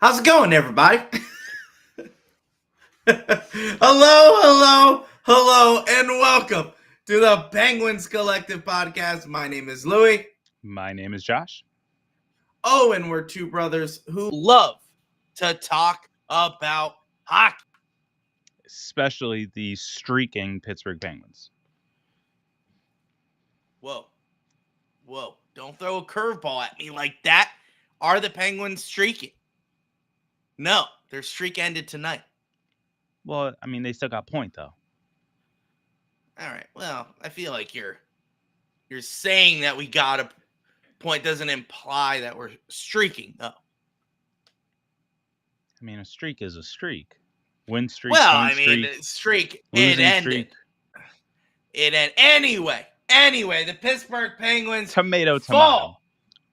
How's it going, everybody? hello, and welcome to the Penguins Collective Podcast. My name is Louie. My name is Josh. Oh, and we're two brothers who love to talk about hockey. Especially the streaking Pittsburgh Penguins. Whoa. Don't throw a curveball at me like that. Are the Penguins streaking? No, their streak ended tonight. Well, I mean, they still got point, though. All right, well, I feel like you're saying that we got a point doesn't imply that we're streaking, though. I mean, a streak is a streak. Win streak, Well, point I mean, streak, streak, losing it ended. streak. It ended. Anyway, the Pittsburgh Penguins Tomato. fall.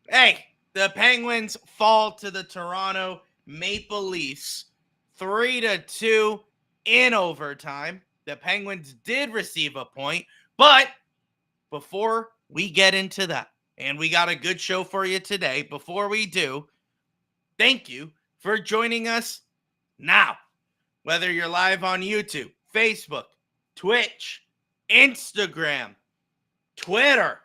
Hey, the Penguins fall to the Toronto Maple Leafs 3-2 in overtime. The Penguins did receive a point, but before we get into that, and we got a good show for you today, before we do, thank you for joining us now. Whether you're live on YouTube, Facebook, Twitch, Instagram, Twitter,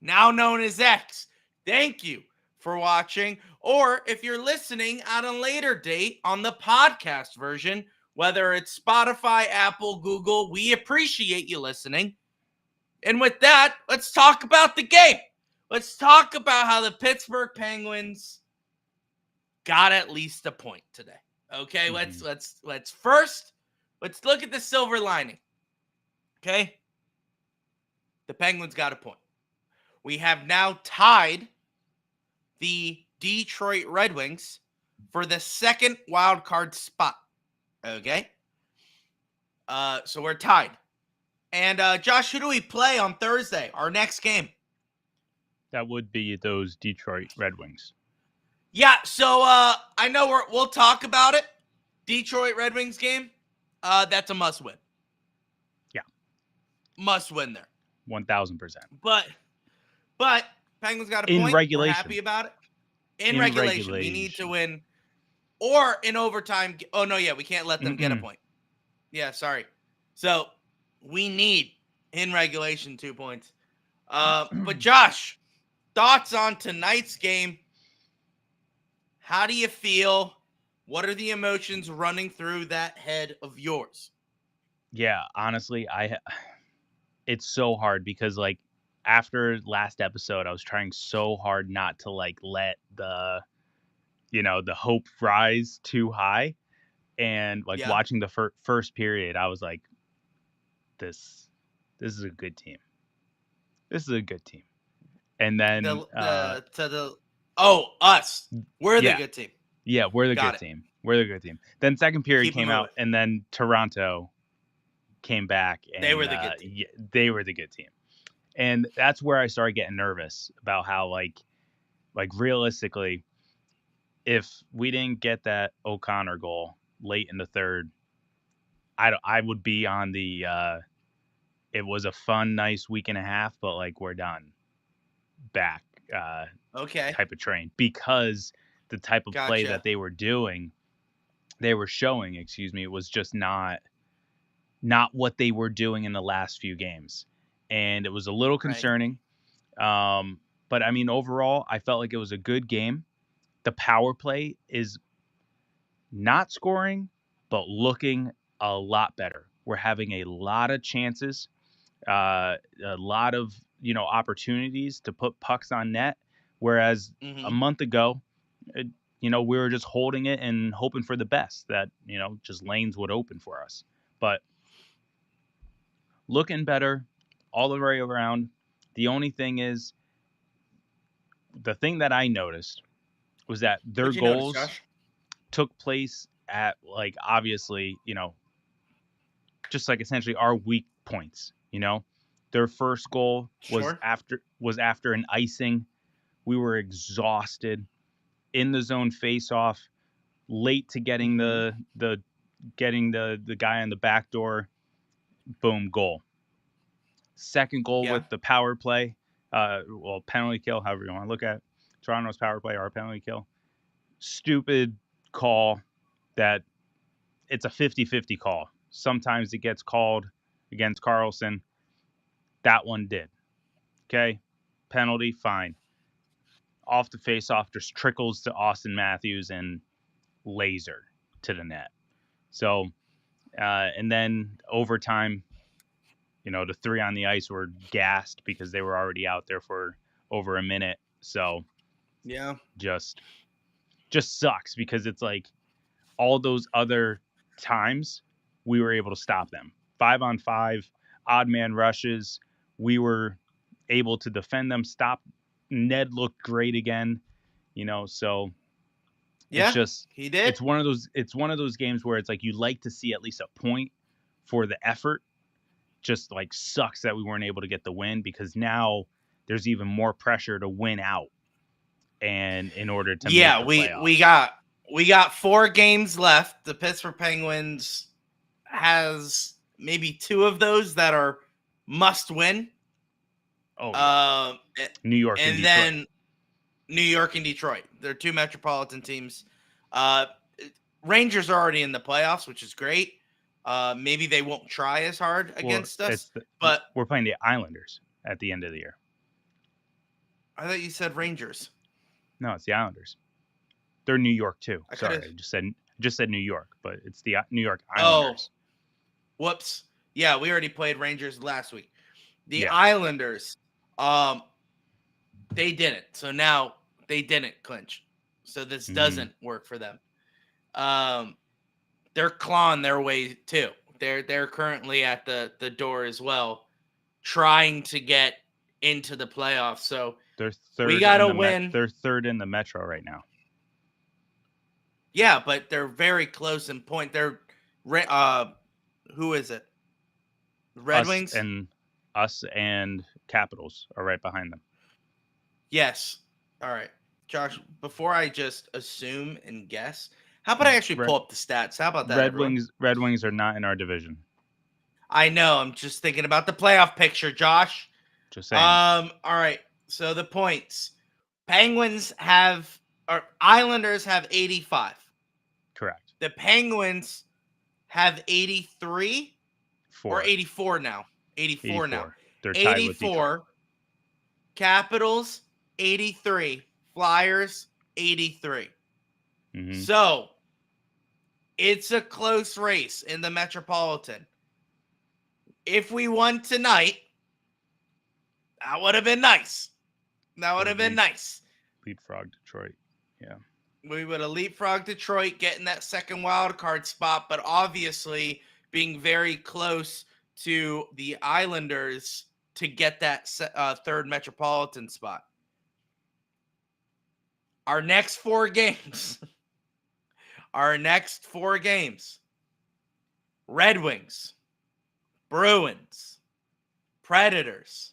now known as X, thank you for watching. Or if you're listening at a later date on the podcast version, whether it's Spotify, Apple, Google, we appreciate you listening. And with that, let's talk about the game. Let's talk about how the Pittsburgh Penguins got at least a point today. Okay, let's first look at the silver lining. Okay? The Penguins got a point. We have now tied the Detroit Red Wings for the second wild card spot. Okay? So we're tied. And Josh, who do we play on Thursday? Our next game. That would be those Detroit Red Wings. Yeah, so I know we'll talk about it. Detroit Red Wings game, that's a must win. Yeah. Must win there. 1,000%. But Penguins got a point. In regulation. We're happy about it. In regulation, we need to win. Or in overtime. Oh, no, yeah, we can't let them get a point. Yeah, sorry. So we need, in regulation, 2 points. But Josh, thoughts on tonight's game? How do you feel? What are the emotions running through that head of yours? Yeah, honestly, it's so hard because, like, after last episode, I was trying so hard not to, like, let the hope rise too high. And, like, watching the first period, I was like, this is a good team. This is a good team. And then us. We're the good team. Yeah, we're the good team. We're the good team. Then second period came out, and then Toronto came back, and they were the good team. They were the good team. And that's where I started getting nervous about how, like realistically, if we didn't get that O'Connor goal late in the third, I would be on the it was a fun, nice week and a half, but, like, we're done back type of train, because the type of play that they were showing, was just not what they were doing in the last few games. And it was a little concerning. Right. But I mean, overall, I felt like it was a good game. The power play is not scoring, but looking a lot better. We're having a lot of chances, a lot of, opportunities to put pucks on net. Whereas a month ago, we were just holding it and hoping for the best, that, just lanes would open for us. But looking better all the way around. The only thing is, the thing that I noticed was that their goals took place at, like, obviously, just like essentially our weak points. Their first goal was after an icing. We were exhausted in the zone face-off, late to getting the guy on the back door. Boom, goal. Second goal with the power play, penalty kill, however you want to look at it. Toronto's power play, our penalty kill. Stupid call that it's a 50-50 call. Sometimes it gets called against Carlson. That one did. Okay. Penalty, fine. Off the face-off, just trickles to Austin Matthews and laser to the net. So, and then overtime, the three on the ice were gassed because they were already out there for over a minute. So, yeah, just sucks because it's like all those other times we were able to stop them. 5-on-5, odd man rushes. We were able to defend them, stop. Ned looked great again, so yeah, it's just he did. it's one of those games where it's like you like to see at least a point for the effort. Just like sucks that we weren't able to get the win because now there's even more pressure to win out and in order to make the playoffs. we got 4 games left. The Pittsburgh Penguins has maybe 2 of those that are must win. Oh, yeah. New York and Detroit. Then New York and Detroit. They're 2 metropolitan teams. Rangers are already in the playoffs, which is great. Maybe they won't try as hard against us, but we're playing the Islanders at the end of the year. I thought you said Rangers. No, it's the Islanders. They're New York too. Sorry, I just said New York, but it's the New York Islanders. Oh, whoops. Yeah, we already played Rangers last week. The Islanders, they didn't. So now they didn't clinch. So this doesn't work for them. They're clawing their way too. They're currently at the door as well, trying to get into the playoffs. So they're third. We gotta win. They're third in the Metro right now. Yeah, but they're very close in point. They're who is it? Red Wings? And us and Capitals are right behind them. Yes. All right. Josh, before I just assume and guess, how about I actually pull up the stats? How about that? Red Wings are not in our division. I know. I'm just thinking about the playoff picture, Josh. Just saying. All right. So the points. Islanders have 85. Correct. The Penguins have 83 or 84 now. 84 now. They're tied 84. With Detroit. Capitals 83. Flyers 83. Mm-hmm. So it's a close race in the Metropolitan. If we won tonight, that would have been nice. Leapfrog Detroit. Yeah. We would have leapfrogged Detroit, getting that second wild card spot, but obviously being very close to the Islanders to get that third Metropolitan spot. Our next 4 games. Red Wings, Bruins, Predators,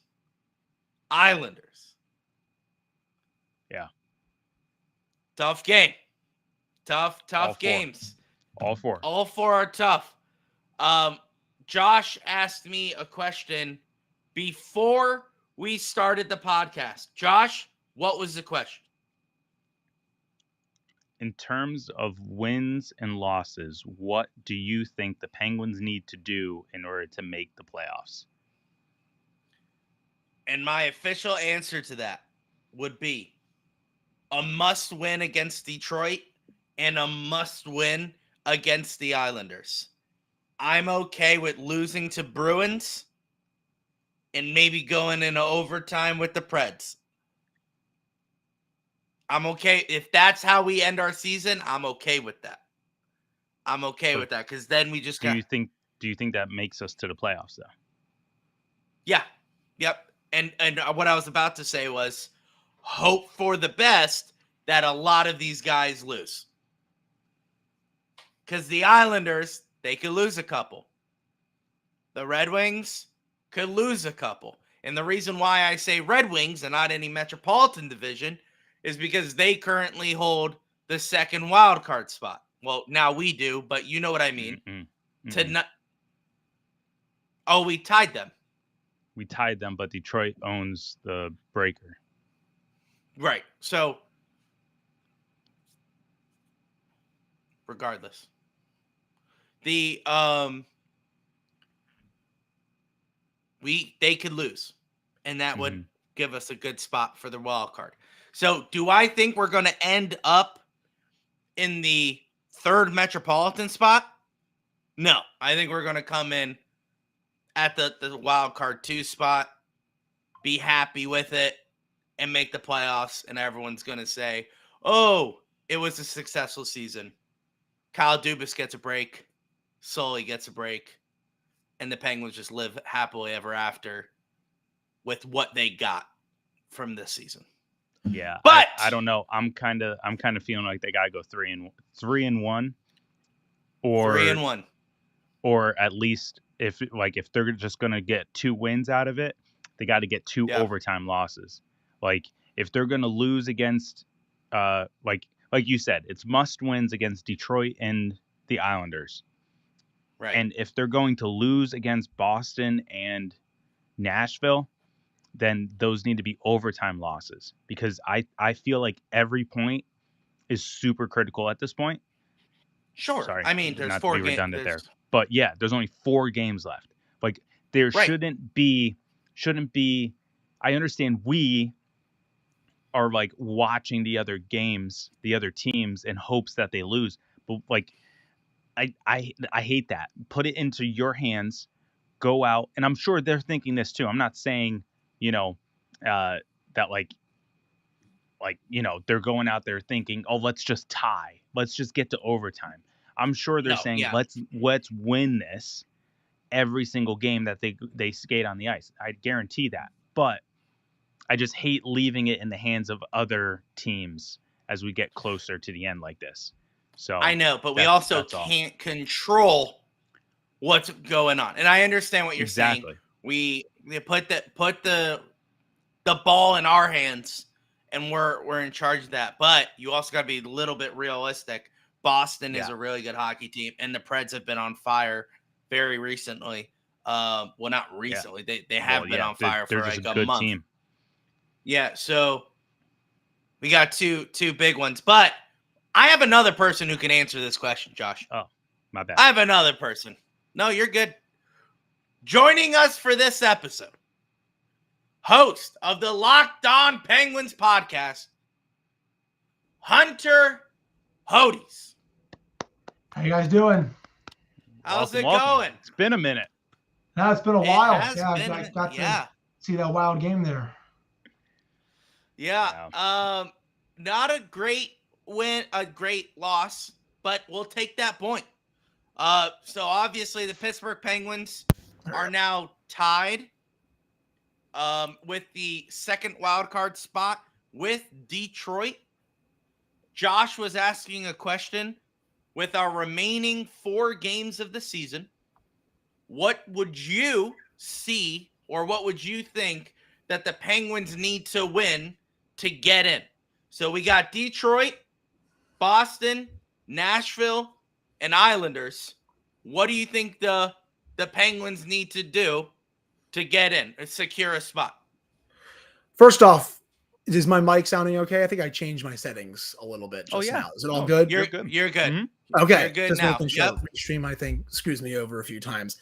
Islanders. Yeah. Tough game. Tough games. All 4. All 4 are tough. Josh asked me a question before we started the podcast. Josh, what was the question? In terms of wins and losses, what do you think the Penguins need to do in order to make the playoffs? And my official answer to that would be a must win against Detroit and a must win against the Islanders. I'm okay with losing to Bruins and maybe going into overtime with the Preds. I'm okay. If that's how we end our season, I'm okay with that. With that because then we just do you think that makes us to the playoffs though? Yeah. Yep. And what I was about to say was hope for the best that a lot of these guys lose. Because the Islanders, they could lose a couple. The Red Wings could lose a couple. And the reason why I say Red Wings and not any Metropolitan Division is because they currently hold the second wild card spot. Well, now we do, but you know what I mean. We tied them. We tied them, but Detroit owns the breaker. Right. So regardless. They could lose, and that would give us a good spot for the wild card. So, do I think we're going to end up in the third Metropolitan spot? No, I think we're going to come in at the wild card 2 spot, be happy with it, and make the playoffs, and everyone's going to say, oh, it was a successful season. Kyle Dubas gets a break, Sully gets a break, and the Penguins just live happily ever after with what they got from this season. Yeah, but I don't know. I'm kind of feeling like they gotta go 3-1, or 3-1, or at least if they're just gonna get 2 wins out of it, they got to get 2 overtime losses. Like if they're gonna lose against, like you said, it's must wins against Detroit and the Islanders. Right. And if they're going to lose against Boston and Nashville, then those need to be overtime losses, because I feel like every point is super critical at this point. Sure. Sorry, I mean, there's not 4 to be games redundant there. But yeah, there's only 4 games left. Like there shouldn't be I understand we are like watching the other games, the other teams, in hopes that they lose. But like I hate that. Put it into your hands. Go out, and I'm sure they're thinking this too. I'm not saying, that they're going out there thinking, oh, let's just tie. Let's just get to overtime. I'm sure they're saying, let's win this every single game that they skate on the ice. I guarantee that. But I just hate leaving it in the hands of other teams as we get closer to the end like this. So I know, but we also can't control what's going on. And I understand what you're saying. We put the ball in our hands, and we're in charge of that. But you also got to be a little bit realistic. Boston is a really good hockey team, and the Preds have been on fire very recently. Well, not recently. They have been on fire for like a month. Team. Yeah, so we got two big ones. But I have another person who can answer this question, Josh. Oh, my bad. I have another person. No, you're good. Joining us for this episode, host of the Locked On Penguins podcast, Hunter Hodes. How you guys doing? How's it going? It's been a minute. No, it's been a while. I got to see that wild game there. Yeah. Not a great win, a great loss, but we'll take that point. So obviously the Pittsburgh Penguins are now tied with the second wild card spot with Detroit. Josh was asking a question: with our remaining 4 games of the season, what would you see, or what would you think that the Penguins need to win to get in? So we got Detroit, Boston, Nashville, and Islanders. What do you think the Penguins need to do to get in and secure a spot? First off, is my mic sounding okay? I think I changed my settings a little bit just now. Is it all good? You're good. You're good. Mm-hmm. Okay. You're good just now. Sure. Stream, I think, screws me over a few times.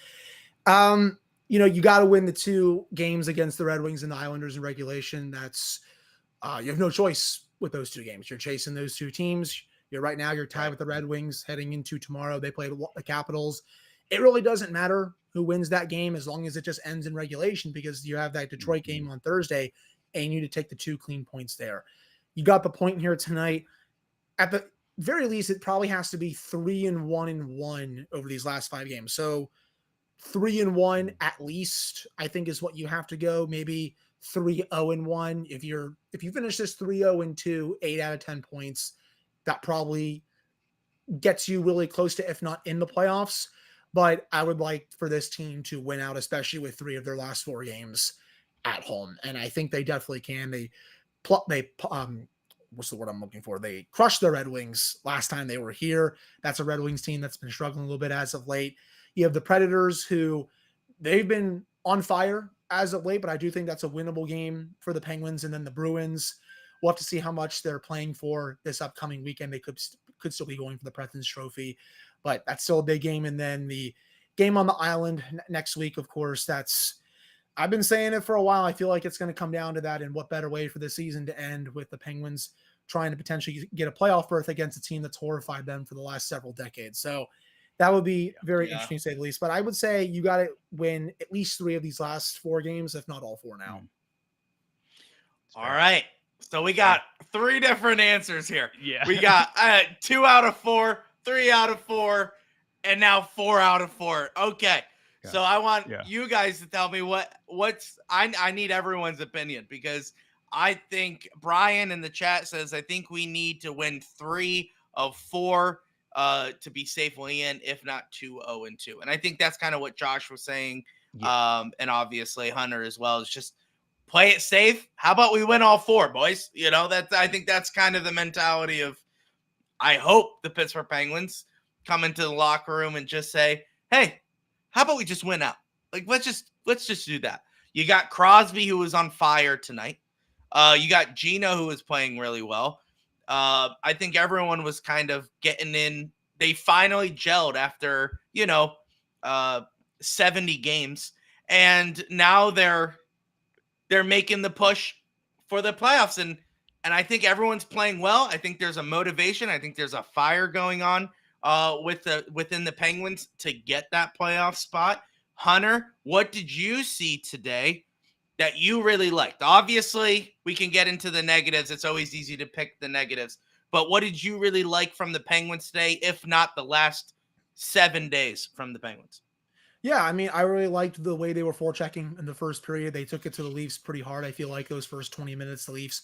You got to win the 2 games against the Red Wings and the Islanders in regulation. That's you have no choice with those 2 games. You're chasing those 2 teams. You're tied with the Red Wings heading into tomorrow. They play the Capitals. It really doesn't matter who wins that game as long as it just ends in regulation, because you have that Detroit game on Thursday and you need to take the 2 clean points there. You got the point here tonight. At the very least, it probably has to be 3-1-1 over these last 5 games. So 3-1 at least, I think, is what you have to go. Maybe 3-0-1. If you finish this 3-0-2, 8 out of 10 points, that probably gets you really close to, if not in the playoffs. But I would like for this team to win out, especially with 3 of their last 4 games at home. And I think they definitely can. What's the word I'm looking for? They crushed the Red Wings last time they were here. That's a Red Wings team that's been struggling a little bit as of late. You have the Predators, who they've been on fire as of late, but I do think that's a winnable game for the Penguins. And then the Bruins, we'll have to see how much they're playing for this upcoming weekend. They could could still be going for the President's Trophy, but that's still a big game. And then the game on the island next week, of course, I've been saying it for a while. I feel like it's going to come down to that, and what better way for the season to end with the Penguins trying to potentially get a playoff berth against a team that's horrified them for the last several decades. So that would be very interesting to say the least. But I would say you got to win at least 3 of these last 4 games, if not all 4 now. All right. So we got 3 different answers here. Yeah. We got 2 out of 4, 3 out of 4, and now 4 out of 4. Okay. So I want you guys to tell me what's I need everyone's opinion, because I think Brian in the chat says, I think we need to win 3 of 4 to be safely in, if not 2-0-2. And I think that's kind of what Josh was saying. Yeah. And obviously Hunter as well, is just play it safe. How about we win all 4, boys? You know, I think that's kind of the mentality of, I hope the Pittsburgh Penguins come into the locker room and just say, hey, how about we just win out? Like, let's just do that. You got Crosby, who was on fire tonight. You got Gino, who was playing really well. I think everyone was kind of getting in. They finally gelled after, 70 games. And now they're making the push for the playoffs. And I think everyone's playing well. I think there's a motivation. I think there's a fire going on within the Penguins to get that playoff spot. Hunter, what did you see today that you really liked? Obviously, we can get into the negatives. It's always easy to pick the negatives. But what did you really like from the Penguins today, if not the last 7 days from the Penguins? Yeah, I mean, I really liked the way they were forechecking in the first period. They took it to the Leafs pretty hard. I feel like those first 20 minutes, the Leafs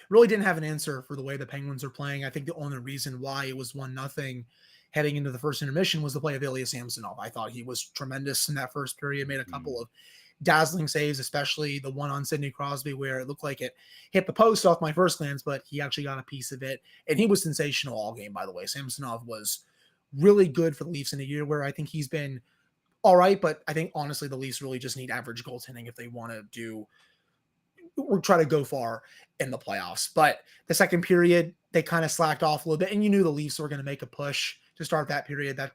really didn't have an answer for the way the Penguins are playing. I think the only reason why it was 1-0 heading into the first intermission was the play of Ilya Samsonov. I thought he was tremendous in that first period, made a couple of dazzling saves, especially the one on Sidney Crosby where it looked like it hit the post off my first glance, but he actually got a piece of it. And he was sensational all game, by the way. Samsonov was really good for the Leafs in a year where I think he's been all right, but I think honestly the Leafs really just need average goaltending if they want to do or try to go far in the playoffs. But the second period, they kind of slacked off a little bit, and you knew the Leafs were going to make a push to start that period. That,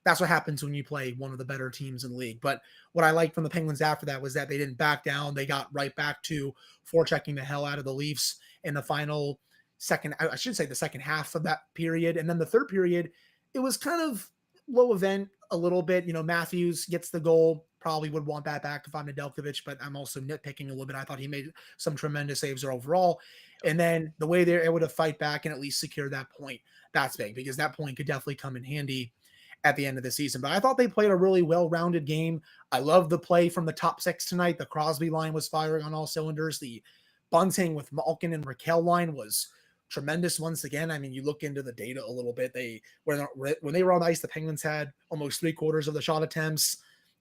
that's what happens when you play one of the better teams in the league. But what I liked from the Penguins after that was that they didn't back down. They got right back to forechecking the hell out of the Leafs in the final second, I should say the second half of that period. And then the third period, it was kind of low event a little bit. Matthews gets the goal. Probably would want that back if I'm Nedeljkovic, but I'm also nitpicking a little bit. I thought he made some tremendous saves overall. And then the way they're able to fight back and at least secure that point, that's big, because that point could definitely come in handy at the end of the season. But I thought they played a really well-rounded game. I love the play from the top 6 tonight. The Crosby line was firing on all cylinders. The Bunting with Malkin and Raquel line was tremendous once again. I mean, you look into the data a little bit. When they were on ice, the Penguins had almost 3/4 of the shot attempts,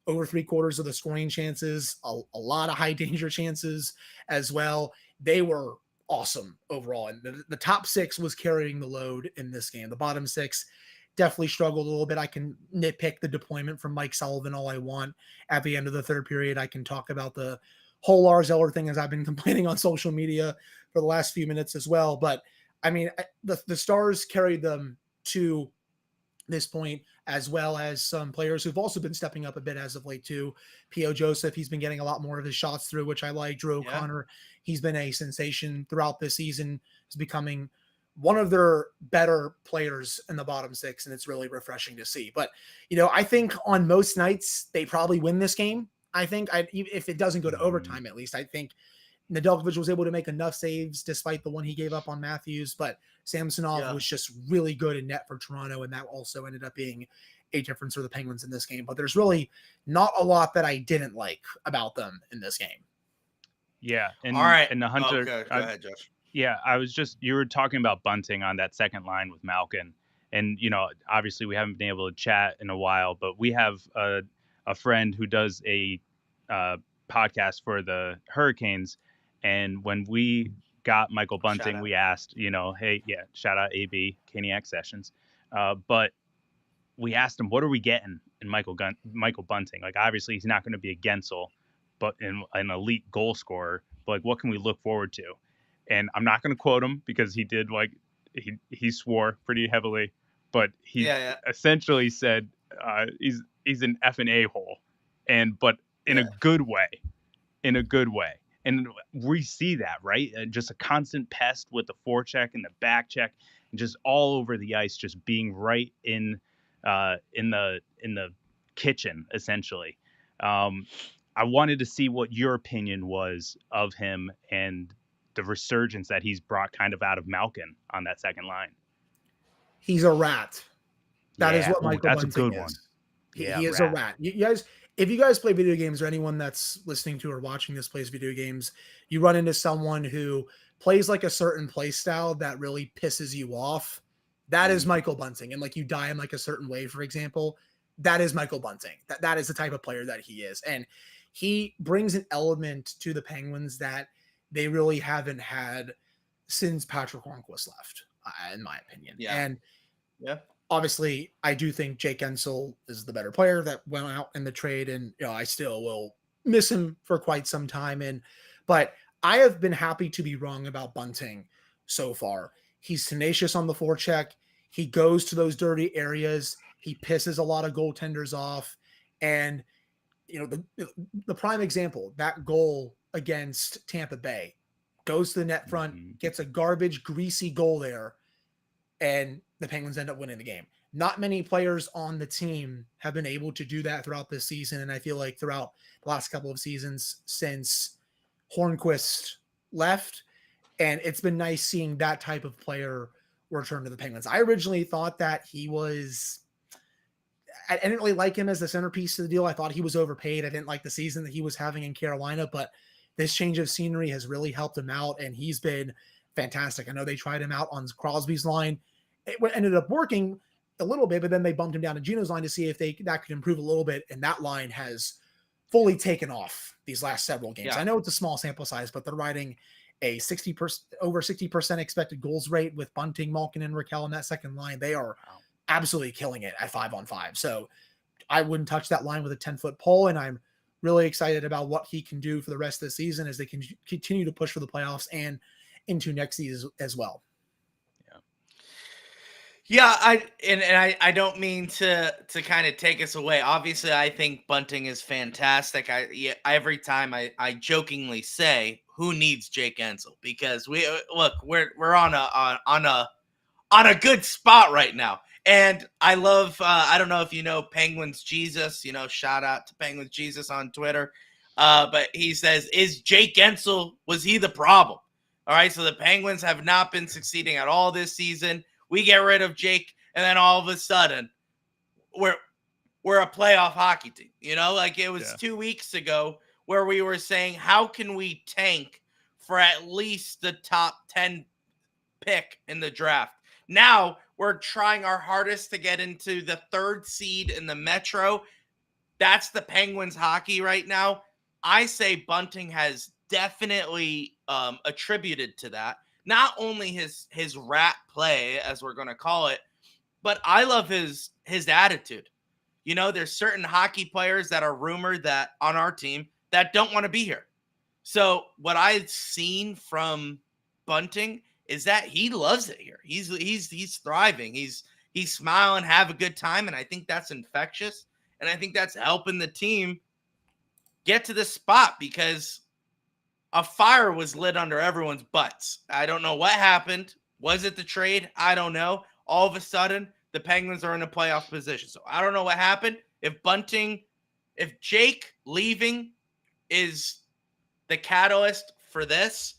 over 3/4 of the scoring chances, a lot of high danger chances as well. They were awesome overall. And the top 6 was carrying the load in this game. The bottom 6 definitely struggled a little bit. I can nitpick the deployment from Mike Sullivan all I want. At the end of the third period, I can talk about the whole Lars Eller thing, as I've been complaining on social media for the last few minutes as well. But I mean, the Stars carried them to this point, as well as some players who've also been stepping up a bit as of late too. P.O. Joseph, he's been getting a lot more of his shots through, which I like. Drew O'Connor, he's been a sensation throughout this season. He's becoming one of their better players in the bottom 6, and it's really refreshing to see. But, I think on most nights, they probably win this game. I think if it doesn't go to overtime, at least, I think Nedeljkovic was able to make enough saves despite the one he gave up on Matthews, but Samsonov was just really good in net for Toronto, and that also ended up being a difference for the Penguins in this game. But there's really not a lot that I didn't like about them in this game. Yeah. And, all right. And the Hunter. Okay. Go ahead, Josh. Yeah, you were talking about Bunting on that second line with Malkin. And, obviously we haven't been able to chat in a while, but we have a friend who does a podcast for the Hurricanes. And when we got Michael Bunting, we asked, hey, shout out AB, Caniac Sessions. But we asked him, what are we getting in Michael Bunting? Like, obviously he's not going to be a Gensel, but an elite goal scorer. But like, what can we look forward to? And I'm not going to quote him because he did he swore pretty heavily, but he Yeah. essentially said he's an effing a-hole, but in a good way, in a good way. And we see that, right? Just a constant pest with the forecheck and the back check, and just all over the ice, just being right in the kitchen, essentially. I wanted to see what your opinion was of him and the resurgence that he's brought kind of out of Malkin on that second line. He's a rat. That is what Michael that's Bunting a good one. is. Yeah, He is a rat. You guys, if you guys play video games, or anyone that's listening to or watching this plays video games, you run into someone who plays like a certain play style that really pisses you off. That is Michael Bunting. And like you die in like a certain way, for example, that is Michael Bunting. That is the type of player that he is. And he brings an element to the Penguins that they really haven't had since Patrick Hornquist left, in my opinion. Yeah. And yeah. Obviously, I do think Jake Guentzel is the better player that went out in the trade, and I still will miss him for quite some time. But I have been happy to be wrong about Bunting so far. He's tenacious on the forecheck. He goes to those dirty areas. He pisses a lot of goaltenders off, and the prime example, that goal against Tampa Bay, goes to the net front, gets a garbage, greasy goal there, and the Penguins end up winning the game. Not many players on the team have been able to do that throughout this season, and I feel like throughout the last couple of seasons since Hornquist left, and it's been nice seeing that type of player return to the Penguins. I originally thought that I didn't really like him as the centerpiece of the deal. I thought he was overpaid. I didn't like the season that he was having in Carolina, but this change of scenery has really helped him out, and he's been fantastic. I know they tried him out on Crosby's line. It ended up working a little bit, but then they bumped him down to Gino's line to see if that could improve a little bit, and that line has fully taken off these last several games. Yeah. I know it's a small sample size, but they're riding a over 60% expected goals rate with Bunting, Malkin, and Raquel in that second line. They are absolutely killing it at 5-on-5. So I wouldn't touch that line with a 10-foot pole, and I'm really excited about what he can do for the rest of the season as they can continue to push for the playoffs and into next season as well. Yeah, I don't mean to kind of take us away. Obviously, I think Bunting is fantastic. Every time I jokingly say, who needs Jake Guentzel? Because we're on a good spot right now. And I love, I don't know if you know Penguins Jesus, shout out to Penguins Jesus on Twitter. But he says, is Jake Guentzel, was he the problem? All right, so the Penguins have not been succeeding at all this season. We get rid of Jake, and then all of a sudden, we're a playoff hockey team. Like it was 2 weeks ago where we were saying, how can we tank for at least the top 10 pick in the draft? Now we're trying our hardest to get into the 3rd seed in the Metro. That's the Penguins hockey right now. I say Bunting has definitely attributed to that. Not only his rat play, as we're going to call it, but I love his attitude. There's certain hockey players that are rumored that on our team that don't want to be here. So what I've seen from Bunting is that he loves it here. He's thriving. He's smiling, have a good time, and I think that's infectious. And I think that's helping the team get to this spot because a fire was lit under everyone's butts. I don't know what happened. Was it the trade? I don't know. All of a sudden, the Penguins are in a playoff position. So I don't know what happened. If Jake leaving is the catalyst for this,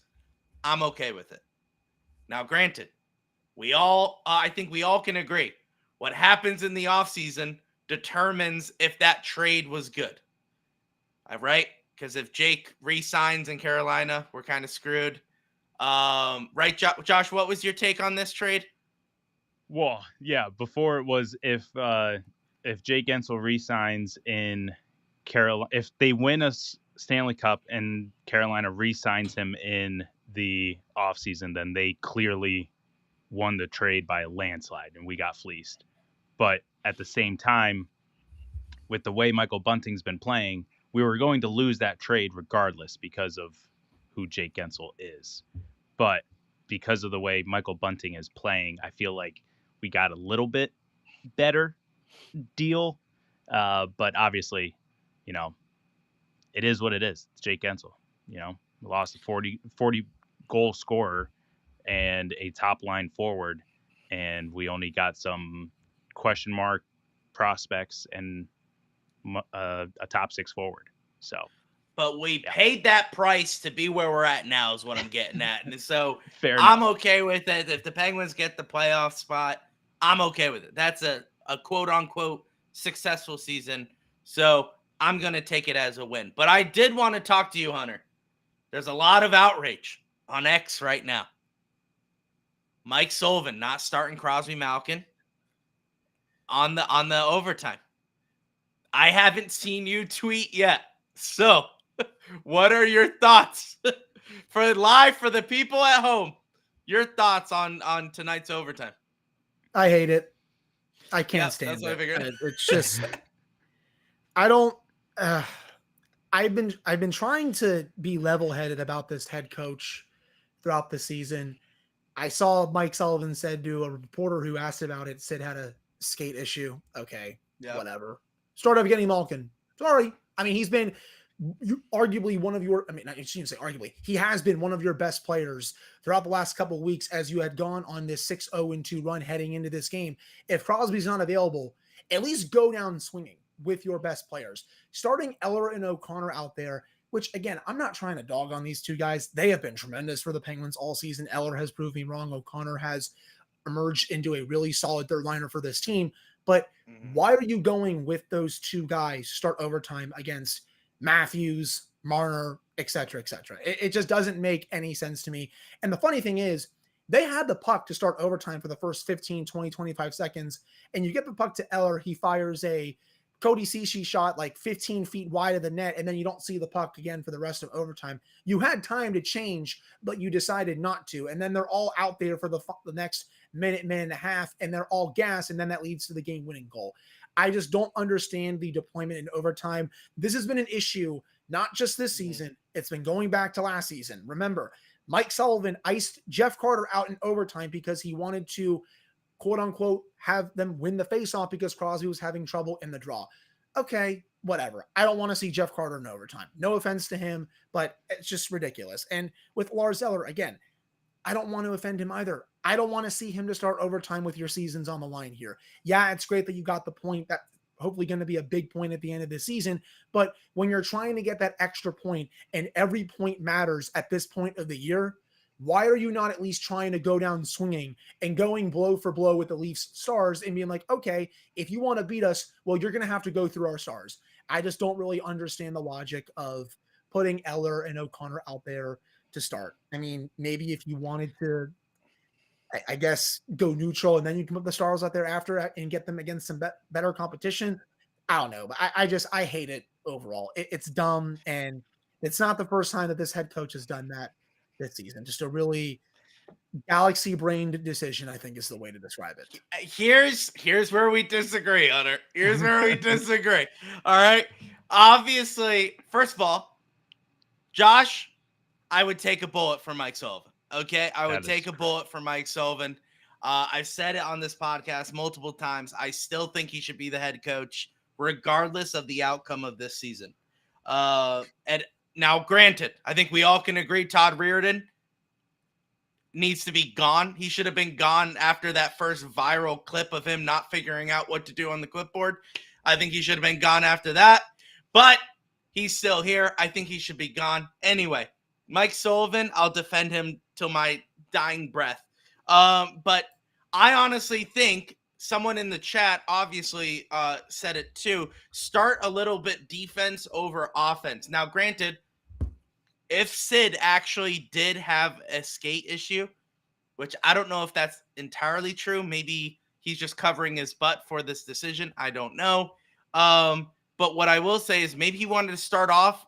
I'm okay with it. Now, granted, I think we all can agree what happens in the offseason determines if that trade was good. All right? Because if Jake re-signs in Carolina, we're kind of screwed. Right, Josh, what was your take on this trade? Well, yeah, before it was if Jake Guentzel re-signs in Carolina, if they win a Stanley Cup and Carolina re-signs him in the offseason, then they clearly won the trade by a landslide and we got fleeced. But at the same time, with the way Michael Bunting's been playing, we were going to lose that trade regardless because of who Jake Guentzel is. But because of the way Michael Bunting is playing, I feel like we got a little bit better deal. But obviously, it is what it is. It's Jake Gensel. We lost a 40 goal scorer and a top line forward, and we only got some question mark prospects and a top 6 forward. So, but we paid that price to be where we're at now is what I'm getting at. And so fair I'm enough. okay with it. If the Penguins get the playoff spot, I'm okay with it. That's a quote unquote successful season. So I'm going to take it as a win. But I did want to talk to you, Hunter. There's a lot of outrage on X right now. Mike Sullivan not starting Crosby Malkin on the overtime. I haven't seen you tweet yet. So, what are your thoughts for the people at home? Your thoughts on tonight's overtime? I hate it. I can't stand it. It's just I don't. I've been trying to be level-headed about this head coach throughout the season. I saw Mike Sullivan said to a reporter who asked about it, said had a skate issue. Okay, whatever. Start up getting Malkin. Sorry. I mean, he's been arguably one of your, I mean, I shouldn't say arguably, he has been one of your best players throughout the last couple of weeks as you had gone on this 6-0-2 run heading into this game. If Crosby's not available, at least go down swinging with your best players. Starting Eller and O'Connor out there, which, again, I'm not trying to dog on these two guys. They have been tremendous for the Penguins all season. Eller has proved me wrong. O'Connor has emerged into a really solid third liner for this team. But why are you going with those two guys to start overtime against Matthews, Marner, et cetera, et cetera? It just doesn't make any sense to me. And the funny thing is, they had the puck to start overtime for the first 15, 20, 25 seconds. And you get the puck to Eller. He fires a Cody Ceci shot like 15 feet wide of the net, and then you don't see the puck again for the rest of overtime. You had time to change, but you decided not to. And then they're all out there for the next minute and a half, and they're all gas, and then that leads to the game-winning goal. I just don't understand the deployment in overtime. This has been an issue, not just this season. It's been going back to last season. Remember, Mike Sullivan iced Jeff Carter out in overtime because he wanted to quote unquote have them win the faceoff because Crosby was having trouble in the draw. Okay, whatever. I don't want to see Jeff Carter in overtime. No offense to him, but it's just ridiculous. And with Lars Eller, again, I don't want to offend him either. I don't want to see him to start overtime with your seasons on the line here. Yeah, it's great that you got the point. That hopefully going to be a big point at the end of the season. But when you're trying to get that extra point and every point matters at this point of the year, why are you not at least trying to go down swinging and going blow for blow with the Leafs stars and being like, okay, if you want to beat us, well, you're going to have to go through our stars. I just don't really understand the logic of putting Eller and O'Connor out there to start. I mean, maybe if you wanted to, I guess, go neutral and then you can put the stars out there after and get them against some better competition. I don't know, but I hate it overall. It's dumb, and it's not the first time that this head coach has done that this season. Just a really galaxy-brained decision, I think, is the way to describe it. Here's where we disagree, Hunter. Here's where we disagree. All right. Obviously, first of all, Josh, I would take a bullet for Mike Sullivan. Okay, I would take a bullet for Mike Sullivan. I've said it on this podcast multiple times. I still think he should be the head coach, regardless of the outcome of this season. And now, granted, I think we all can agree Todd Reirden needs to be gone. He should have been gone after that first viral clip of him not figuring out what to do on the clipboard. I think he should have been gone after that. But he's still here. I think he should be gone. Anyway, Mike Sullivan, I'll defend him till my dying breath. But I honestly think someone in the chat obviously said it too. Start a little bit defense over offense. Now, granted, if Sid actually did have a skate issue, which I don't know if that's entirely true. Maybe he's just covering his butt for this decision. I don't know. But what I will say is maybe he wanted to start off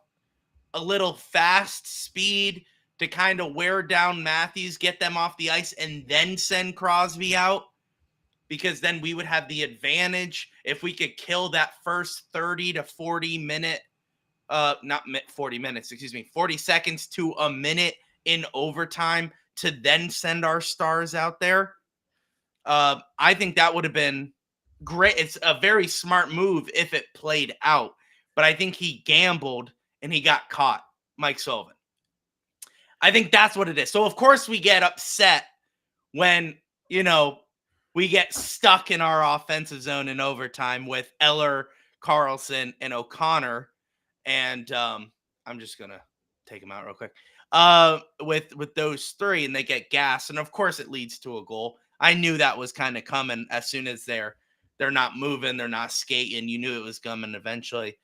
a little fast speed to kind of wear down Matthews, get them off the ice, and then send Crosby out, because then we would have the advantage if we could kill that first 30 to 40 minute, 40 seconds to a minute in overtime to then send our stars out there. I think that would have been great. It's a very smart move if it played out, but I think he gambled and he got caught, Mike Sullivan. I think that's what it is. So, of course, we get upset when, we get stuck in our offensive zone in overtime with Eller, Carlson, and O'Connor. And I'm just going to take them out real quick. With those three, and they get gas. And, of course, it leads to a goal. I knew that was kind of coming as soon as they're not moving, they're not skating. You knew it was coming eventually.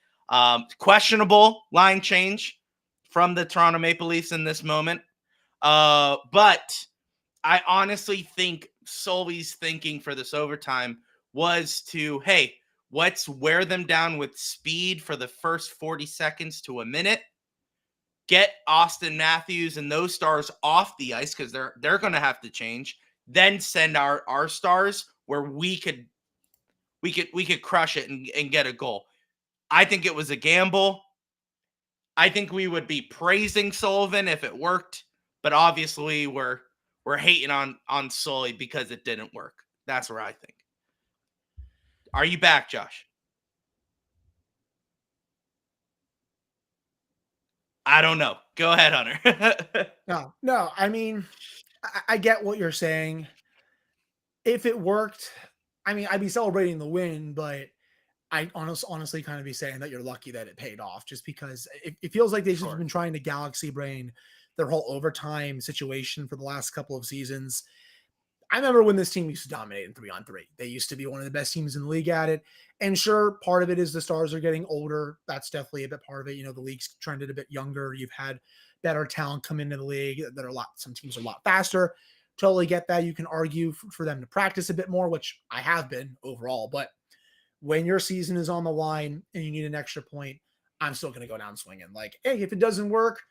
Questionable line change from the Toronto Maple Leafs in this moment. But I honestly think Sully's thinking for this overtime was to, hey, let's wear them down with speed for the first 40 seconds to a minute. Get Austin Matthews and those stars off the ice because they're going to have to change. Then send our stars where we could crush it and get a goal. I think it was a gamble. I think we would be praising Sullivan if it worked, but obviously we're hating on Sully because it didn't work. That's where I think. Are you back, Josh? I don't know. Go ahead, Hunter. No. I mean, I get what you're saying. If it worked, I mean, I'd be celebrating the win, but I honestly kind of be saying that you're lucky that it paid off, just because it feels like they've just been trying to galaxy brain their whole overtime situation for the last couple of seasons. I remember when this team used to dominate in 3-on-3. They used to be one of the best teams in the league at it. And sure, part of it is the stars are getting older. That's definitely a bit part of it. The league's trended a bit younger. You've had better talent come into the league that are some teams are a lot faster. Totally get that. You can argue for them to practice a bit more, which I have been overall. But when your season is on the line and you need an extra point, I'm still going to go down swinging. Like, hey, if it doesn't work,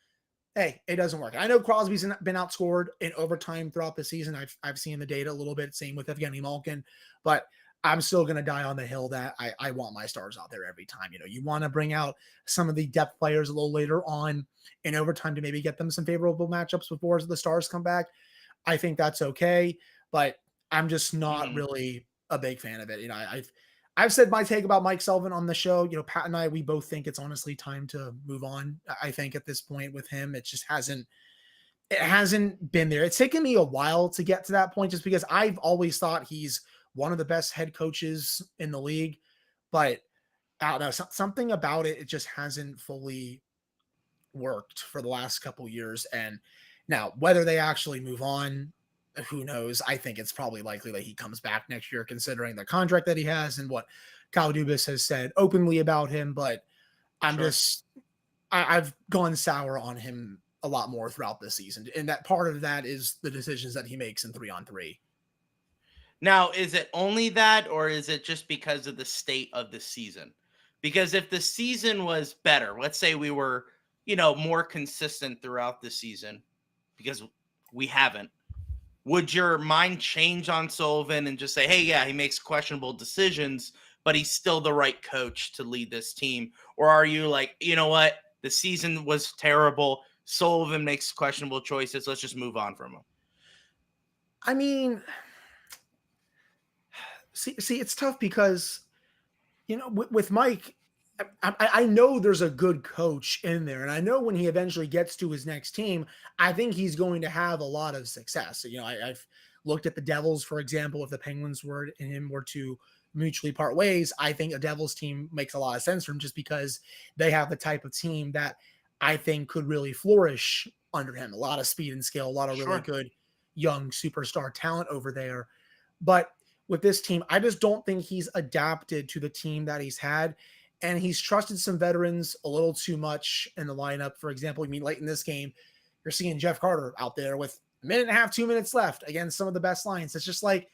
hey, it doesn't work. I know Crosby's been outscored in overtime throughout the season. I've seen the data a little bit, same with Evgeny Malkin, but I'm still going to die on the hill that I want my stars out there every time. You want to bring out some of the depth players a little later on in overtime to maybe get them some favorable matchups before the stars come back. I think that's okay, but I'm just not really a big fan of it. I've said my take about Mike Sullivan on the show. Pat and I, we both think it's honestly time to move on. I think at this point with him, it just hasn't been there. It's taken me a while to get to that point just because I've always thought he's one of the best head coaches in the league, but I don't know, something about it just hasn't fully worked for the last couple years. And now whether they actually move on, who knows? I think it's probably likely that he comes back next year, considering the contract that he has and what Kyle Dubas has said openly about him. But I've gone sour on him a lot more throughout this season. And that part of that is the decisions that he makes in 3-on-3. Now, is it only that, or is it just because of the state of the season? Because if the season was better, let's say we were, more consistent throughout the season, because we haven't, would your mind change on Sullivan and just say, hey, yeah, he makes questionable decisions, but he's still the right coach to lead this team? Or are you like, you know what? The season was terrible. Sullivan makes questionable choices. Let's just move on from him. I mean, see, it's tough because, with Mike, I know there's a good coach in there, and I know when he eventually gets to his next team, I think he's going to have a lot of success. I've looked at the Devils, for example. If the Penguins and him were to mutually part ways, I think a Devils team makes a lot of sense for him just because they have the type of team that I think could really flourish under him. A lot of speed and skill, a lot of really good young superstar talent over there. But with this team, I just don't think he's adapted to the team that he's had. And he's trusted some veterans a little too much in the lineup. For example, late in this game, you're seeing Jeff Carter out there with a minute and a half, 2 minutes left against some of the best lines. It's just like,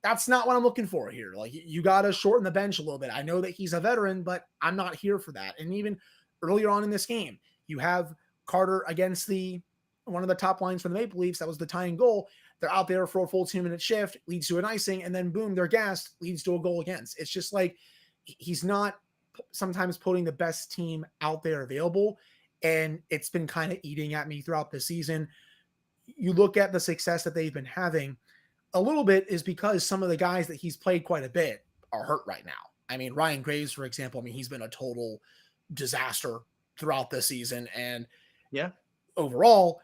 that's not what I'm looking for here. Like, you got to shorten the bench a little bit. I know that he's a veteran, but I'm not here for that. And even earlier on in this game, you have Carter against one of the top lines for the Maple Leafs. That was the tying goal. They're out there for a full 2-minute shift, leads to an icing, and then boom, they're gassed, leads to a goal against. It's just like, he's not sometimes putting the best team out there available, and it's been kind of eating at me throughout the season. you look at the success that they've been having, a little bit is because some of the guys that he's played quite a bit are hurt right now. I mean, Ryan Graves, for example, I mean, he's been a total disaster throughout this season and Yeah. overall.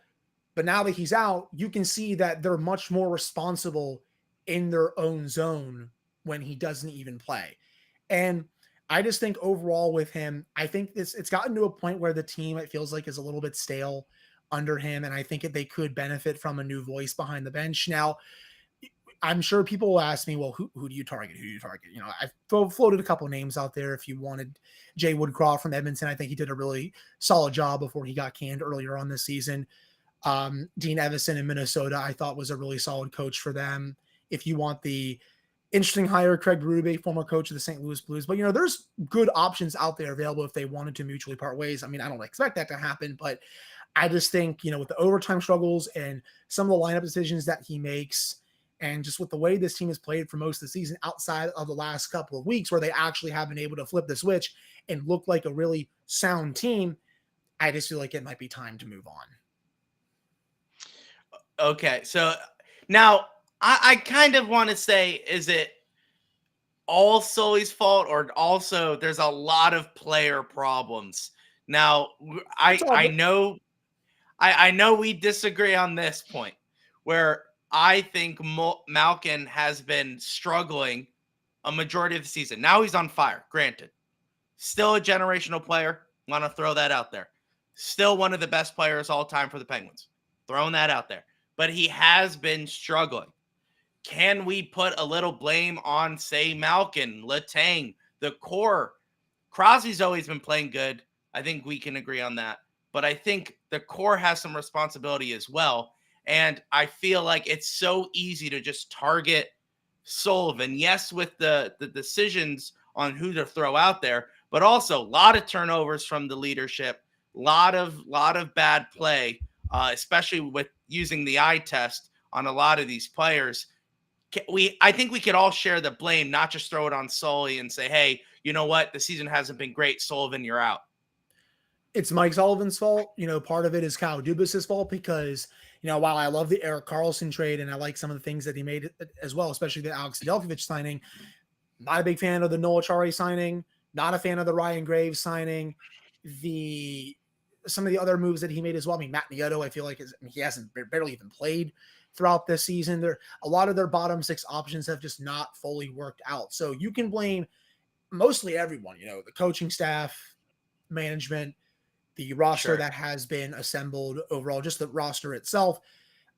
But now that he's out, you can see that they're much more responsible in their own zone when he doesn't even play. And I just think overall with him, I think it's gotten to a point where the team, it feels like, is a little bit stale under him. And I think they could benefit from a new voice behind the bench. Now, I'm sure people will ask me, well, who do you target? Who do you target? You know, I've floated a couple names out there. If you wanted Jay Woodcroft from Edmonton, I think he did a really solid job before he got canned earlier on this season. Dean Evison in Minnesota, I thought was a really solid coach for them. If you want the interesting hire, Craig Berube, former coach of the St. Louis Blues. But, you know, there's good options out there available if they wanted to mutually part ways. I mean, I don't expect that to happen, but I just think, you know, with the overtime struggles and some of the lineup decisions that he makes, and just with the way this team has played for most of the season outside of the last couple of weeks where they actually have been able to flip the switch and look like a really sound team, I just feel like it might be time to move on. Okay, so now I kind of want to say, is it all Sully's fault, or also there's a lot of player problems? Now, I know we disagree on this point, where I think Malkin has been struggling a majority of the season. Now he's on fire, granted. Still a generational player. Want to throw that out there. Still one of the best players all time for the Penguins. Throwing that out there. But he has been struggling. Can we put a little blame on, say, Malkin, Letang, the core? Crosby's always been playing good. I think we can agree on that. But I think the core has some responsibility as well. And I feel like it's so easy to just target Sullivan. Yes, with the decisions on who to throw out there, but also a lot of turnovers from the leadership, lot of bad play, especially with using the eye test on a lot of these players. I think we could all share the blame, not just throw it on Sully and say, hey, you know what? The season hasn't been great. Sullivan, you're out. It's Mike Sullivan's fault. You know, part of it is Kyle Dubas's fault because, you know, while I love the Erik Karlsson trade and I like some of the things that he made as well, especially the Alex Nedeljkovic signing, not a big fan of the Noah Chari signing, not a fan of the Ryan Graves signing, some of the other moves that he made as well. I mean, Matt Nieto, I feel like he hasn't barely even played throughout this season. A lot of their bottom six options have just not fully worked out. So you can blame mostly everyone, you know, the coaching staff, management, the roster that has been assembled overall, just the roster itself.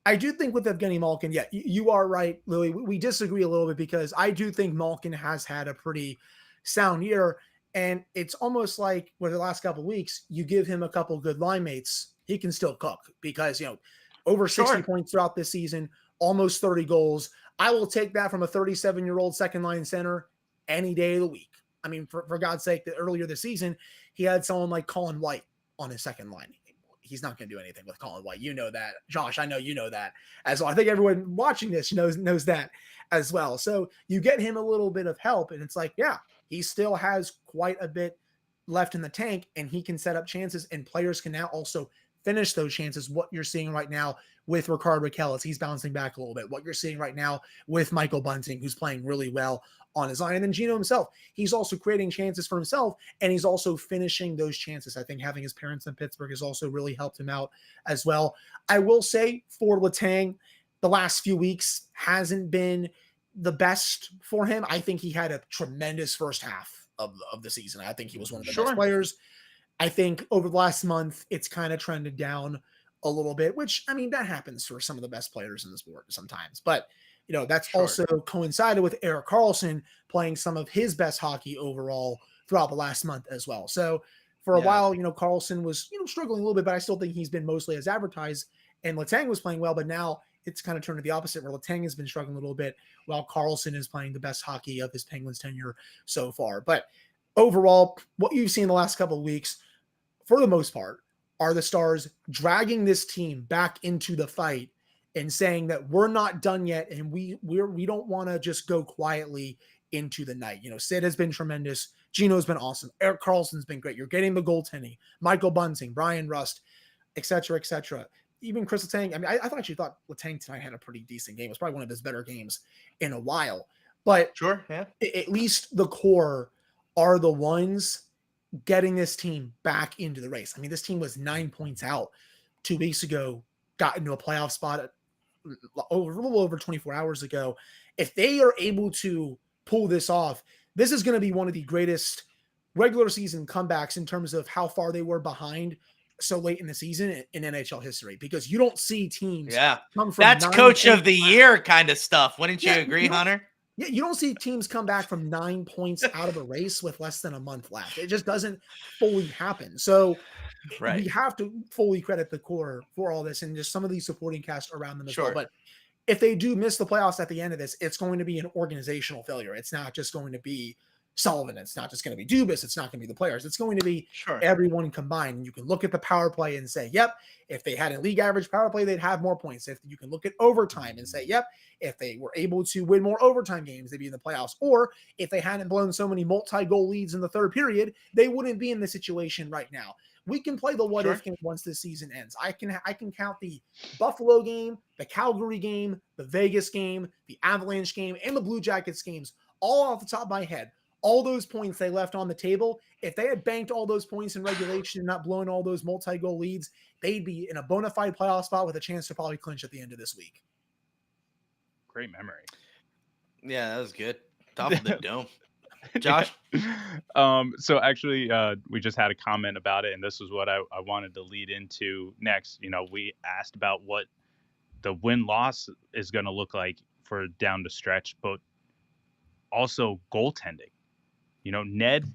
I do think with Evgeny Malkin, yeah, you are right, Louie. We disagree a little bit because I do think Malkin has had a pretty sound year. And it's almost like with the last couple of weeks, you give him a couple good line mates, he can still cook because, you know, over 60 points throughout this season, almost 30 goals. I will take that from a 37-year-old second line center any day of the week. I mean, for God's sake, earlier this season, he had someone like Colin White on his second line. He's not going to do anything with Colin White. You know that. Josh, I know you know that as well. I think everyone watching this knows that as well. So you get him a little bit of help, and it's like, yeah, he still has quite a bit left in the tank, and he can set up chances, and players can now also finish those chances. What you're seeing right now with Rickard Rakell as he's bouncing back a little bit. What you're seeing right now with Michael Bunting, who's playing really well on his line. And then Gino himself, he's also creating chances for himself, and he's also finishing those chances. I think having his parents in Pittsburgh has also really helped him out as well. I will say for Letang, the last few weeks hasn't been the best for him. I think he had a tremendous first half of the season. I think he was one of the best players. I think over the last month, it's kind of trended down a little bit, which, I mean, that happens for some of the best players in the sport sometimes. But, you know, that's also coincided with Erik Karlsson playing some of his best hockey overall throughout the last month as well. So for a while, you know, Karlsson was, you know, struggling a little bit, but I still think he's been mostly as advertised. And Letang was playing well, but now it's kind of turned to the opposite, where Letang has been struggling a little bit while Karlsson is playing the best hockey of his Penguins tenure so far. But overall, what you've seen the last couple of weeks, for the most part, are the Stars dragging this team back into the fight and saying that we're not done yet, and we don't want to just go quietly into the night. You know, Sid has been tremendous. Gino's been awesome. Erik Karlsson's been great. You're getting the goaltending. Michael Bunting, Brian Rust, et cetera, et cetera. even Chris Letang, I mean, I actually thought Letang tonight had a pretty decent game. It was probably one of his better games in a while. But Sure, yeah. at least the core are the ones getting this team back into the race. I mean, this team was 9 points out 2 weeks ago, got into a playoff spot a little over 24 hours ago. If they are able to pull this off, this is going to be one of the greatest regular season comebacks in terms of how far they were behind so late in the season in NHL history, because you don't see teams come from that's coach of the year kind of stuff. Wouldn't you agree, Hunter? Yeah, you don't see teams come back from 9 points out of a race with less than a month left. It just doesn't fully happen. So we have to fully credit the core for all this and just some of these supporting cast around them as well. But if they do miss the playoffs at the end of this, it's going to be an organizational failure. It's not just going to be Sullivan. It's not just going to be Dubas. It's not going to be the players. It's going to be everyone combined. And you can look at the power play and say, yep, if they had a league average power play, they'd have more points. If you can look at overtime and say, yep, if they were able to win more overtime games, they'd be in the playoffs. Or if they hadn't blown so many multi-goal leads in the third period, they wouldn't be in the situation right now. We can play the what if game once this season ends. I can count the Buffalo game, the Calgary game, the Vegas game, the Avalanche game, and the Blue Jackets games all off the top of my head. All those points they left on the table, if they had banked all those points in regulation and not blown all those multi-goal leads, they'd be in a bona fide playoff spot with a chance to probably clinch at the end of this week. Great memory. Yeah, that was good. Top of the dome. Josh? So actually, we just had a comment about it, and this was what I wanted to lead into next. You know, we asked about what the win-loss is going to look like for down the stretch, but also goaltending. You know, Ned,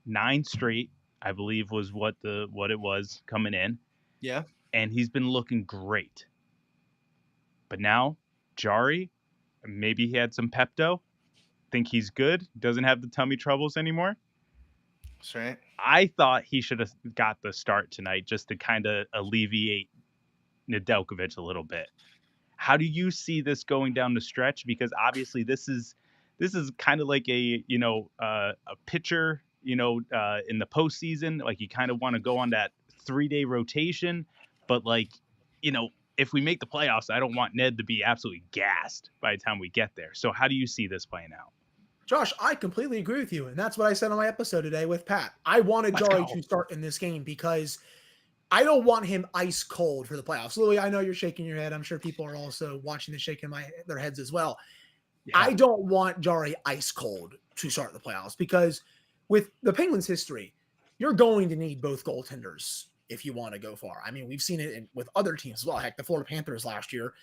9 straight, I believe was what it was coming in. Yeah. And he's been looking great. But now, Jari, maybe he had some Pepto. Think he's good. Doesn't have the tummy troubles anymore. That's right. I thought he should have got the start tonight just to kind of alleviate Nedeljkovic a little bit. How do you see this going down the stretch? Because obviously this is kind of like a pitcher, in the postseason. Like you kind of want to go on that 3-day rotation, but if we make the playoffs, I don't want Ned to be absolutely gassed by the time we get there. So how do you see this playing out? Josh, I completely agree with you. And that's what I said on my episode today with Pat. I wanted Jari to start in this game because I don't want him ice cold for the playoffs. Louie, I know you're shaking your head. I'm sure people are also watching this shaking their heads as well. Yeah. I don't want Jari ice cold to start the playoffs because with the Penguins' history, you're going to need both goaltenders if you want to go far. I mean, we've seen it with other teams as well. Heck, the Florida Panthers last year,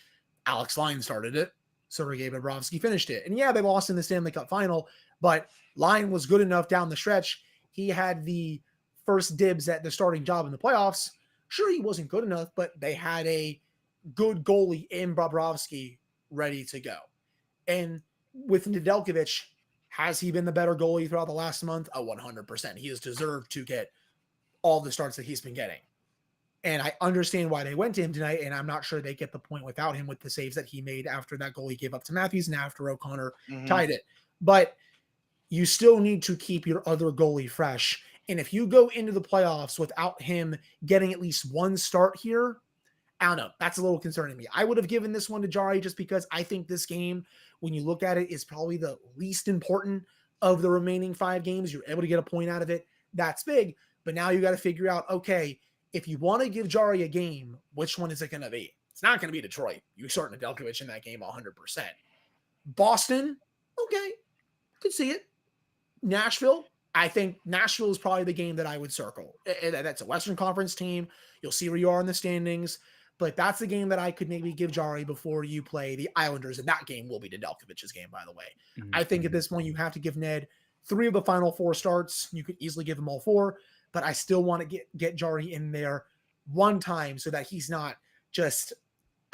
Alex Lyon started it. Sergei Bobrovsky finished it. And yeah, they lost in the Stanley Cup final, but Lyon was good enough down the stretch. He had the first dibs at the starting job in the playoffs. Sure, he wasn't good enough, but they had a good goalie in Bobrovsky ready to go. And with Nedeljkovic, has he been the better goalie throughout the last month? 100%. He has deserved to get all the starts that he's been getting. And I understand why they went to him tonight, and I'm not sure they get the point without him with the saves that he made after that goal he gave up to Matthews and after O'Connor tied it. But you still need to keep your other goalie fresh. And if you go into the playoffs without him getting at least one start here, I don't know. That's a little concerning to me. I would have given this one to Jari just because I think this game, when you look at it, is probably the least important of the remaining 5 games. You're able to get a point out of it. That's big. But now you got to figure out, okay, if you want to give Jari a game, which one is it going to be? It's not going to be Detroit. You start Nedeljkovic in that game 100%. Boston, okay, could see it. Nashville, I think Nashville is probably the game that I would circle. That's a Western Conference team. You'll see where you are in the standings. But that's the game that I could maybe give Jari before you play the Islanders. And that game will be Nedeljkovic's game, by the way. Mm-hmm. I think at this point you have to give Ned 3 of the final 4 starts. You could easily give him all 4. But I still want to get Jari in there one time so that he's not just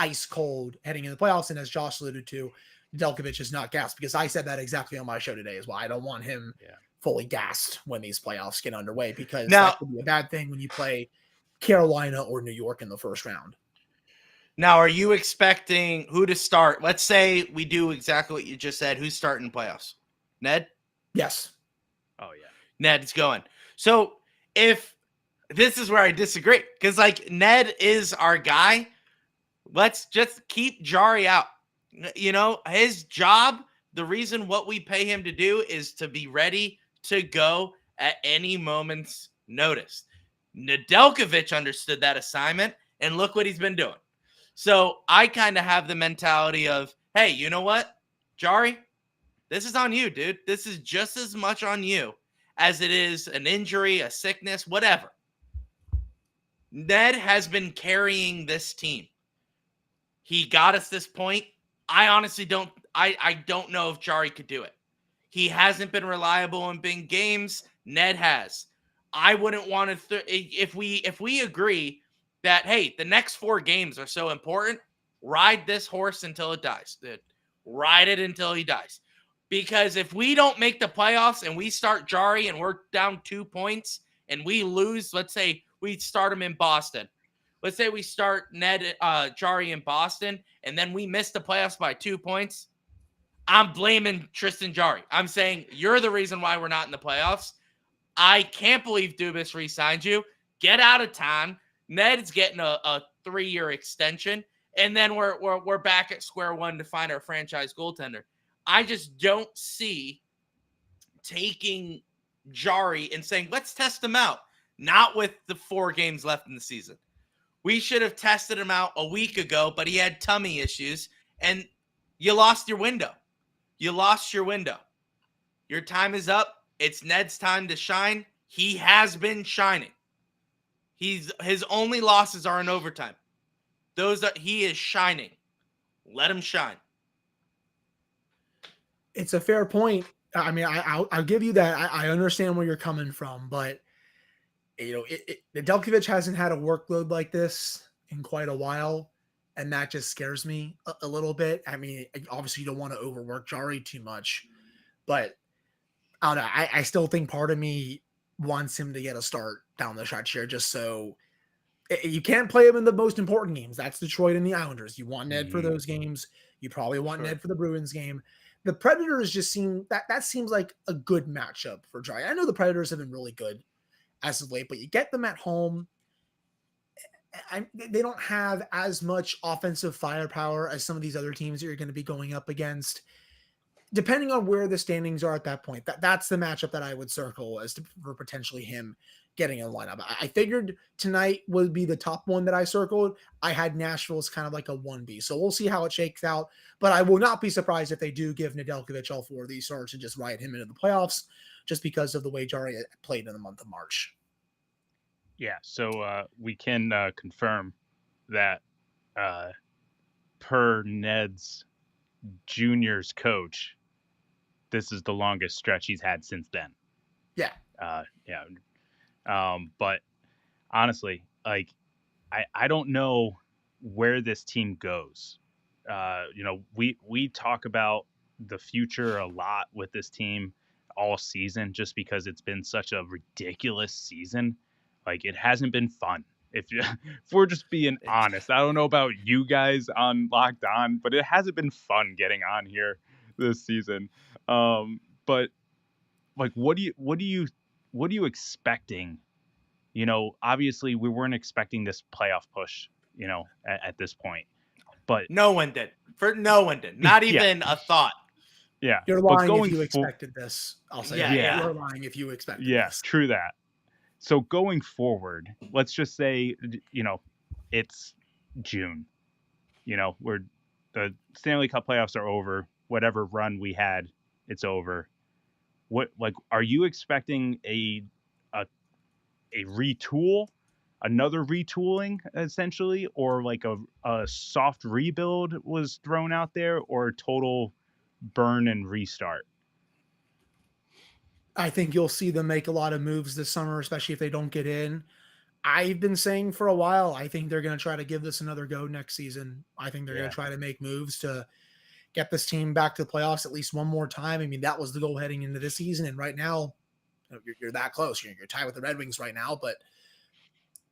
ice cold heading into the playoffs. And as Josh alluded to, Nedeljkovic is not gassed, because I said that exactly on my show today as well. I don't want him fully gassed when these playoffs get underway, because that could be a bad thing when you play Carolina or New York in the first round. Now, are you expecting who to start? Let's say we do exactly what you just said. Who's starting playoffs? Ned? Yes. Oh, yeah. Ned's going. So if this is where I disagree, because Ned is our guy, Let's just keep Jari out. You know, his job, the reason what we pay him to do is to be ready to go at any moment's notice. Nedeljkovic understood that assignment, and look what he's been doing. So I kind of have the mentality of, hey, you know what, Jari, this is on you, dude. This is just as much on you as it is an injury, a sickness, whatever. Ned has been carrying this team. He got us this point. I honestly don't know if Jari could do it. He hasn't been reliable in big games. Ned has. I wouldn't want to if we agree that, hey, the next 4 games are so important, ride this horse until it dies. Ride it until he dies. Because if we don't make the playoffs and we start Jari and we're down 2 points and we lose, let's say we start him in Boston. Let's say we start Jari in Boston and then we miss the playoffs by 2 points. I'm blaming Tristan Jari. I'm saying you're the reason why we're not in the playoffs. I can't believe Dubas re-signed you. Get out of town. Ned's getting a 3-year extension, and then we're back at square one to find our franchise goaltender. I just don't see taking Jari and saying, let's test him out. Not with the 4 games left in the season. We should have tested him out a week ago, but he had tummy issues, and you lost your window. You lost your window. Your time is up. It's Ned's time to shine. He has been shining. His only losses are in overtime. He is shining. Let him shine. It's a fair point. I mean, I'll give you that. I understand where you're coming from, but you know, Nedeljkovic hasn't had a workload like this in quite a while, and that just scares me a little bit. I mean, obviously you don't want to overwork Jari too much, but I don't know. I still think part of me wants him to get a start down the stretch here, just so you can't play him in the most important games. That's Detroit and the Islanders. You want Ned for those games. You probably want Ned for the Bruins game. The Predators just seem that seems like a good matchup for Jari. I know the Predators have been really good as of late, but you get them at home. They don't have as much offensive firepower as some of these other teams that you're going to be going up against. Depending on where the standings are at that point, that's the matchup that I would circle for potentially him getting a lineup. I figured tonight would be the top one that I circled. I had Nashville as kind of like a 1B. So we'll see how it shakes out. But I will not be surprised if they do give Nedeljkovic all 4 of these starts and just ride him into the playoffs just because of the way Jari played in the month of March. Yeah, so we can confirm that per Ned's junior's coach, this is the longest stretch he's had since then. Yeah. But honestly, like, I don't know where this team goes. You know, we talk about the future a lot with this team all season just because it's been such a ridiculous season. Like, it hasn't been fun. If we're just being honest, I don't know about you guys on Locked On, but it hasn't been fun getting on here this season. But like, what are you expecting? You know, obviously we weren't expecting this playoff push, you know, at this point, but no one did. Not even a thought. Yeah. You're lying if you expected this. I'll say you're lying if you expected this. True that. So going forward, let's just say, you know, it's June. You know, the Stanley Cup playoffs are over. Whatever run we had, it's over. What, like, are you expecting a retool, another retooling essentially, or like a soft rebuild was thrown out there, or a total burn and restart? I think you'll see them make a lot of moves this summer, especially if they don't get in. I've been saying for a while, I think they're going to try to give this another go next season. I think they're going to try to make moves to get this team back to the playoffs at least one more time. I mean, that was the goal heading into this season. And right now, you're that close. You're tied with the Red Wings right now, but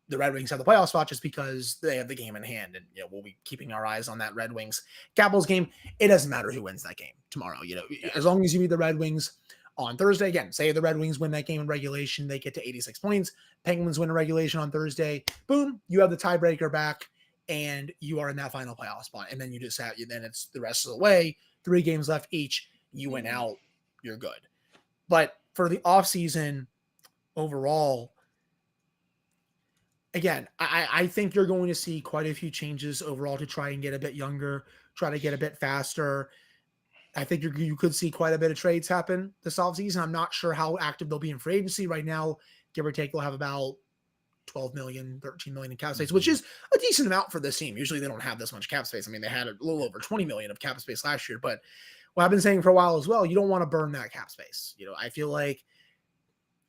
the Red Wings have the playoff spot just because they have the game in hand. And, you know, we'll be keeping our eyes on that Red Wings Capitals game. It doesn't matter who wins that game tomorrow. You know, as long as you beat the Red Wings on Thursday, again, say the Red Wings win that game in regulation, they get to 86 points. Penguins win a regulation on Thursday. Boom, you have the tiebreaker back. and you are in that final playoff spot. And then you just have, then it's the rest of the way, 3 games left each. You win out, you're good. But for the offseason overall, again, I think you're going to see quite a few changes overall to try and get a bit younger, try to get a bit faster. I think you could see quite a bit of trades happen this offseason. I'm not sure how active they'll be in free agency right now. Give or take, they'll have about 12 million, 13 million in cap space, which is a decent amount for this team. Usually they don't have this much cap space. I mean, they had a little over 20 million of cap space last year, but what I've been saying for a while as well, you don't want to burn that cap space. You know, I feel like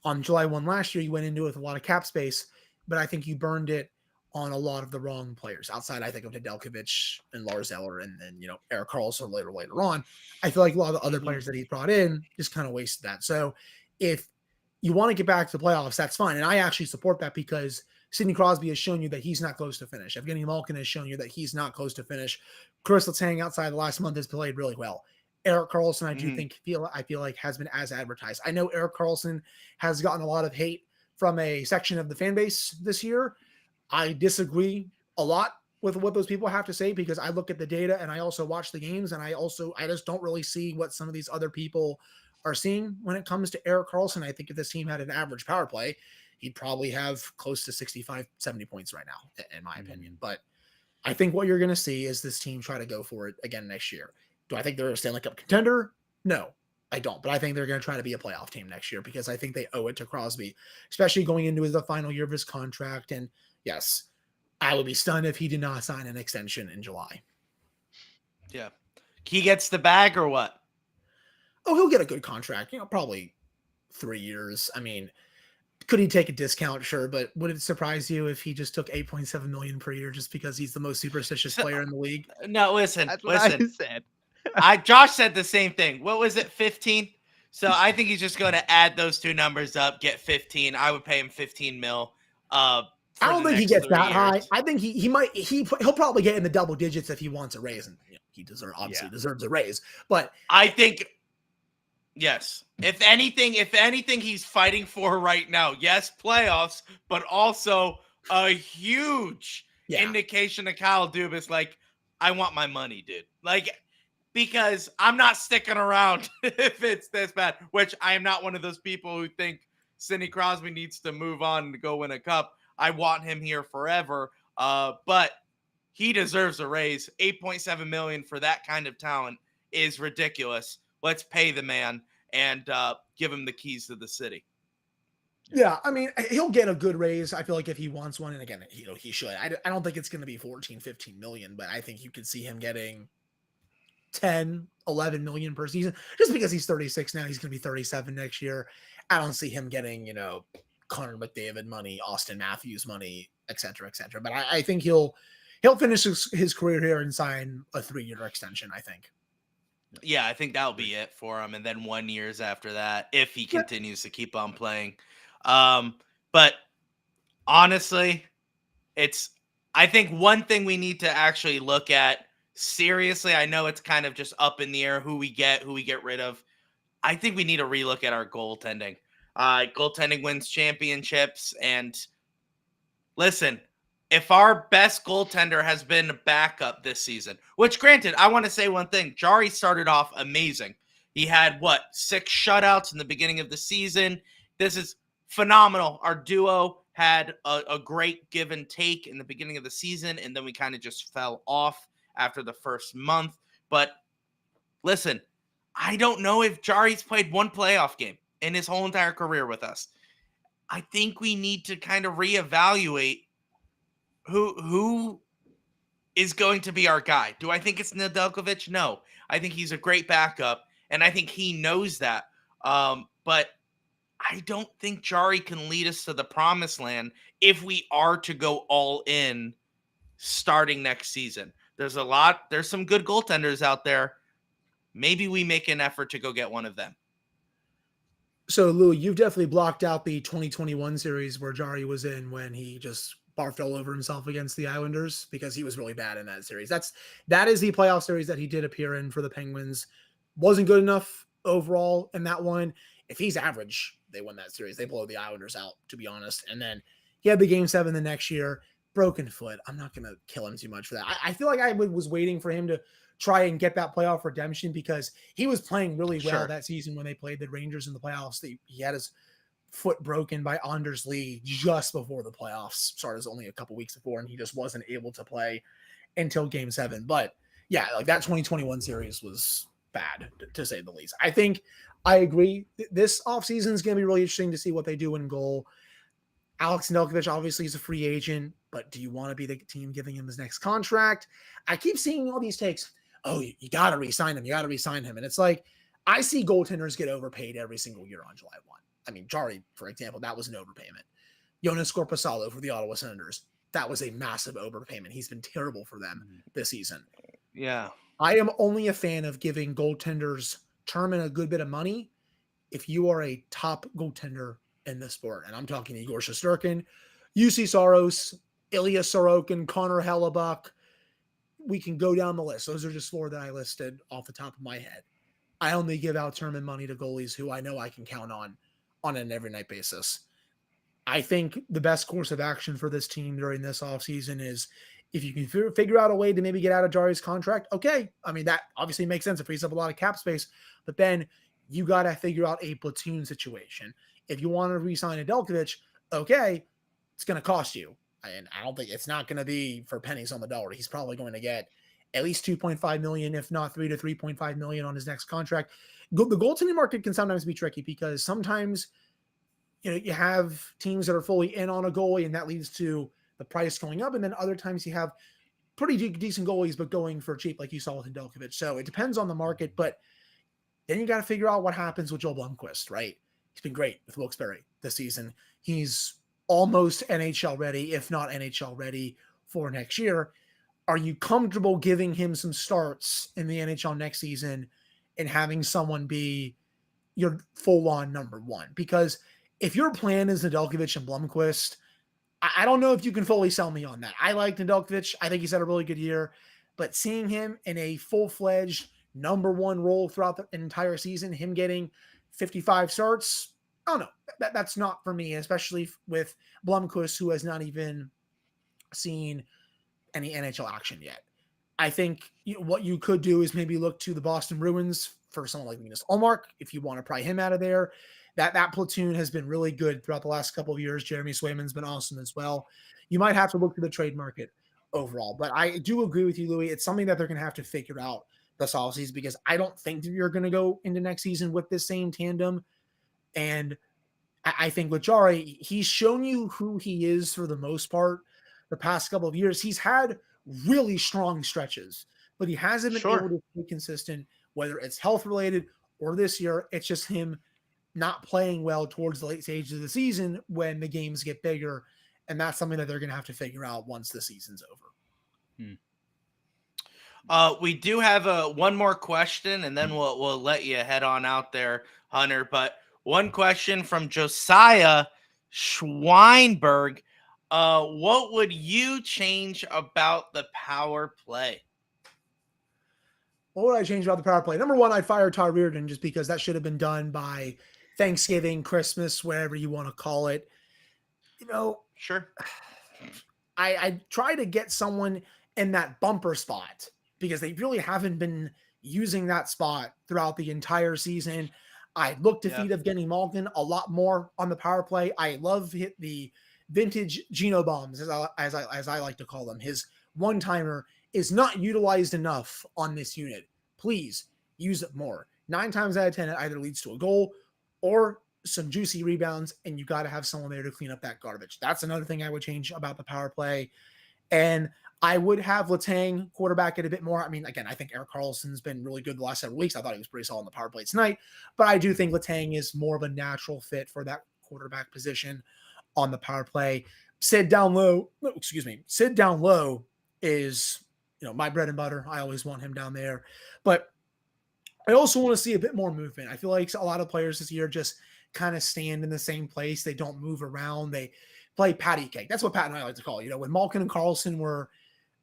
on July 1 last year, you went into it with a lot of cap space, but I think you burned it on a lot of the wrong players outside. I think of Nedeljkovic and Lars Eller and then, you know, Erik Karlsson later on. I feel like a lot of the other players that he brought in just kind of wasted that. So if you want to get back to the playoffs, that's fine. And I actually support that because Sidney Crosby has shown you that he's not close to finish. Evgeny Malkin has shown you that he's not close to finish. Chris Letang outside the last month has played really well. Erik Karlsson, I do I feel like has been as advertised. I know Erik Karlsson has gotten a lot of hate from a section of the fan base this year. I disagree a lot with what those people have to say because I look at the data and I also watch the games and I just don't really see what some of these other people are seeing when it comes to Erik Karlsson. I think if this team had an average power play, he'd probably have close to 65, 70 points right now, in my opinion. But I think what you're going to see is this team try to go for it again next year. Do I think they're a Stanley Cup contender? No, I don't. But I think they're going to try to be a playoff team next year because I think they owe it to Crosby, especially going into the final year of his contract. And yes, I would be stunned if he did not sign an extension in July. Yeah. He gets the bag or what? Oh, he'll get a good contract, you know, probably 3 years. I mean, could he take a discount? Sure. But would it surprise you if he just took 8.7 million per year just because he's the most superstitious player in the league? No, listen. That's what I said. Josh said the same thing. What was it? 15? So I think he's just going to add those two numbers up, get 15. I would pay him 15 mil. I don't think he gets that high. I think he'll probably get in the double digits if he wants a raise, and you know, he deserves a raise. But I think yes. If anything he's fighting for right now, yes, playoffs, but also a huge indication to Kyle Dubas, like, I want my money, dude. Like, because I'm not sticking around if it's this bad, which I am not one of those people who think Sidney Crosby needs to move on to go win a cup. I want him here forever. But he deserves a raise. 8.7 million for that kind of talent is ridiculous. Let's pay the man and give him the keys to the city. Yeah, I mean, he'll get a good raise. I feel like if he wants one, and again, you know, he should. I don't think it's going to be 14, 15 million, but I think you could see him getting 10, 11 million per season just because he's 36 now. He's going to be 37 next year. I don't see him getting, you know, Connor McDavid money, Austin Matthews money, et cetera, et cetera. But I think he'll finish his career here and sign a 3-year extension, I think. Yeah, I think that'll be it for him. And then 1 year after that, if he continues to keep on playing. But honestly, I think one thing we need to actually look at seriously, I know it's kind of just up in the air who we get rid of. I think we need to relook at our goaltending. Goaltending wins championships. And listen, if our best goaltender has been a backup this season, which granted, I want to say one thing. Jari started off amazing. He had 6 shutouts in the beginning of the season. This is phenomenal. Our duo had a great give and take in the beginning of the season, and then we kind of just fell off after the first month. But listen, I don't know if Jari's played one playoff game in his whole entire career with us. I think we need to kind of reevaluate who is going to be our guy. Do I think it's Nedeljkovic? No. I think he's a great backup, and I think he knows that. But I don't think Jari can lead us to the promised land if we are to go all in starting next season. There's some good goaltenders out there. Maybe we make an effort to go get one of them. So, Louie, you've definitely blocked out the 2021 series where Jari was in when he just barfed all over himself against the Islanders because he was really bad in that series. That is the playoff series that he did appear in for the Penguins. Wasn't good enough overall in that one. If he's average, they win that series. They blow the Islanders out, to be honest. And then he had the Game 7 the next year. broken foot. I'm not going to kill him too much for that. I feel like I was waiting for him to try and get that playoff redemption because he was playing really well that season when they played the Rangers in the playoffs. He had his foot broken by Anders Lee just before the playoffs started, only a couple weeks before, and he just wasn't able to play until Game 7. But yeah, like that 2021 series was bad, to say the least. I think I agree. This offseason is going to be really interesting to see what they do in goal. Alex Nedeljkovic obviously is a free agent, but do you want to be the team giving him his next contract? I keep seeing all these takes. Oh, you got to re-sign him. You got to re-sign him. And it's like, I see goaltenders get overpaid every single year on July 1. I mean, Jari, for example, that was an overpayment. Jonas Korpisalo for the Ottawa Senators, that was a massive overpayment. He's been terrible for them this season. Yeah. I am only a fan of giving goaltenders term and a good bit of money if you are a top goaltender in the sport. And I'm talking Igor Shesterkin, UC Saros, Ilya Sorokin, Connor Hellebuck. We can go down the list. Those are just 4 that I listed off the top of my head. I only give out term and money to goalies who I know I can count on an every night basis. I think the best course of action for this team during this offseason is if you can figure out a way to maybe get out of Jari's contract, okay. I mean, that obviously makes sense. It frees up a lot of cap space, but then you got to figure out a platoon situation. If you want to re-sign Nedeljkovic, okay, it's going to cost you. And I don't think it's not going to be for pennies on the dollar. He's probably going to get at least $2.5 million, if not $3 to $3.5 million on his next contract. The goaltending market can sometimes be tricky because sometimes, you have teams that are fully in on a goalie and that leads to the price going up. And then other times you have pretty decent goalies, but going for cheap, like you saw with Nedeljkovic. So it depends on the market, but then you got to figure out what happens with Joel Blomqvist, right? He's been great with Wilkes-Barre this season. He's almost NHL ready, if not NHL ready for next year. Are you comfortable giving him some starts in the NHL next season and having someone be your full-on number 1? Because if your plan is Nedeljkovic and Blomqvist, I don't know if you can fully sell me on that. I like Nedeljkovic. I think he's had a really good year. But seeing him in a full-fledged number 1 role throughout the entire season, him getting 55 starts, I don't know. That's not for me, especially with Blomqvist, who has not even seen any NHL action yet. I think what you could do is maybe look to the Boston Bruins for someone like Linus Ullmark, if you want to pry him out of there. That platoon has been really good throughout the last couple of years. Jeremy Swayman's been awesome as well. You might have to look to the trade market overall, but I do agree with you, Louie. It's something that they're going to have to figure out this offseason because I don't think that you're going to go into next season with this same tandem. And I think with Jari, he's shown you who he is for the most part the past couple of years. He's had really strong stretches, but he hasn't been able to be consistent, whether it's health related or this year. It's just him not playing well towards the late stages of the season when the games get bigger. And that's something that they're going to have to figure out once the season's over. We do have one more question, and then we'll let you head on out there, Hunter. But one question from Josiah Schweinberg. What would you change about the power play? What would I change about the power play? Number 1, I'd fire Todd Reardon just because that should have been done by Thanksgiving, Christmas, whatever you want to call it. Sure. I try to get someone in that bumper spot because they really haven't been using that spot throughout the entire season. I look to feed Evgeny Malkin a lot more on the power play. I love the vintage Geno bombs, as I like to call them. His one-timer is not utilized enough on this unit. Please use it more. 9 times out of 10, it either leads to a goal or some juicy rebounds, and you got to have someone there to clean up that garbage. That's another thing I would change about the power play. And I would have Letang quarterback it a bit more. I mean, again, I think Erik Karlsson's been really good the last several weeks. I thought he was pretty solid on the power play tonight, but I do think Letang is more of a natural fit for that quarterback position on the power play. Sid down low is, my bread and butter. I always want him down there, but I also want to see a bit more movement. I feel like a lot of players this year just kind of stand in the same place. They don't move around. They play patty cake. That's what Pat and I like to call it. When Malkin and Karlsson were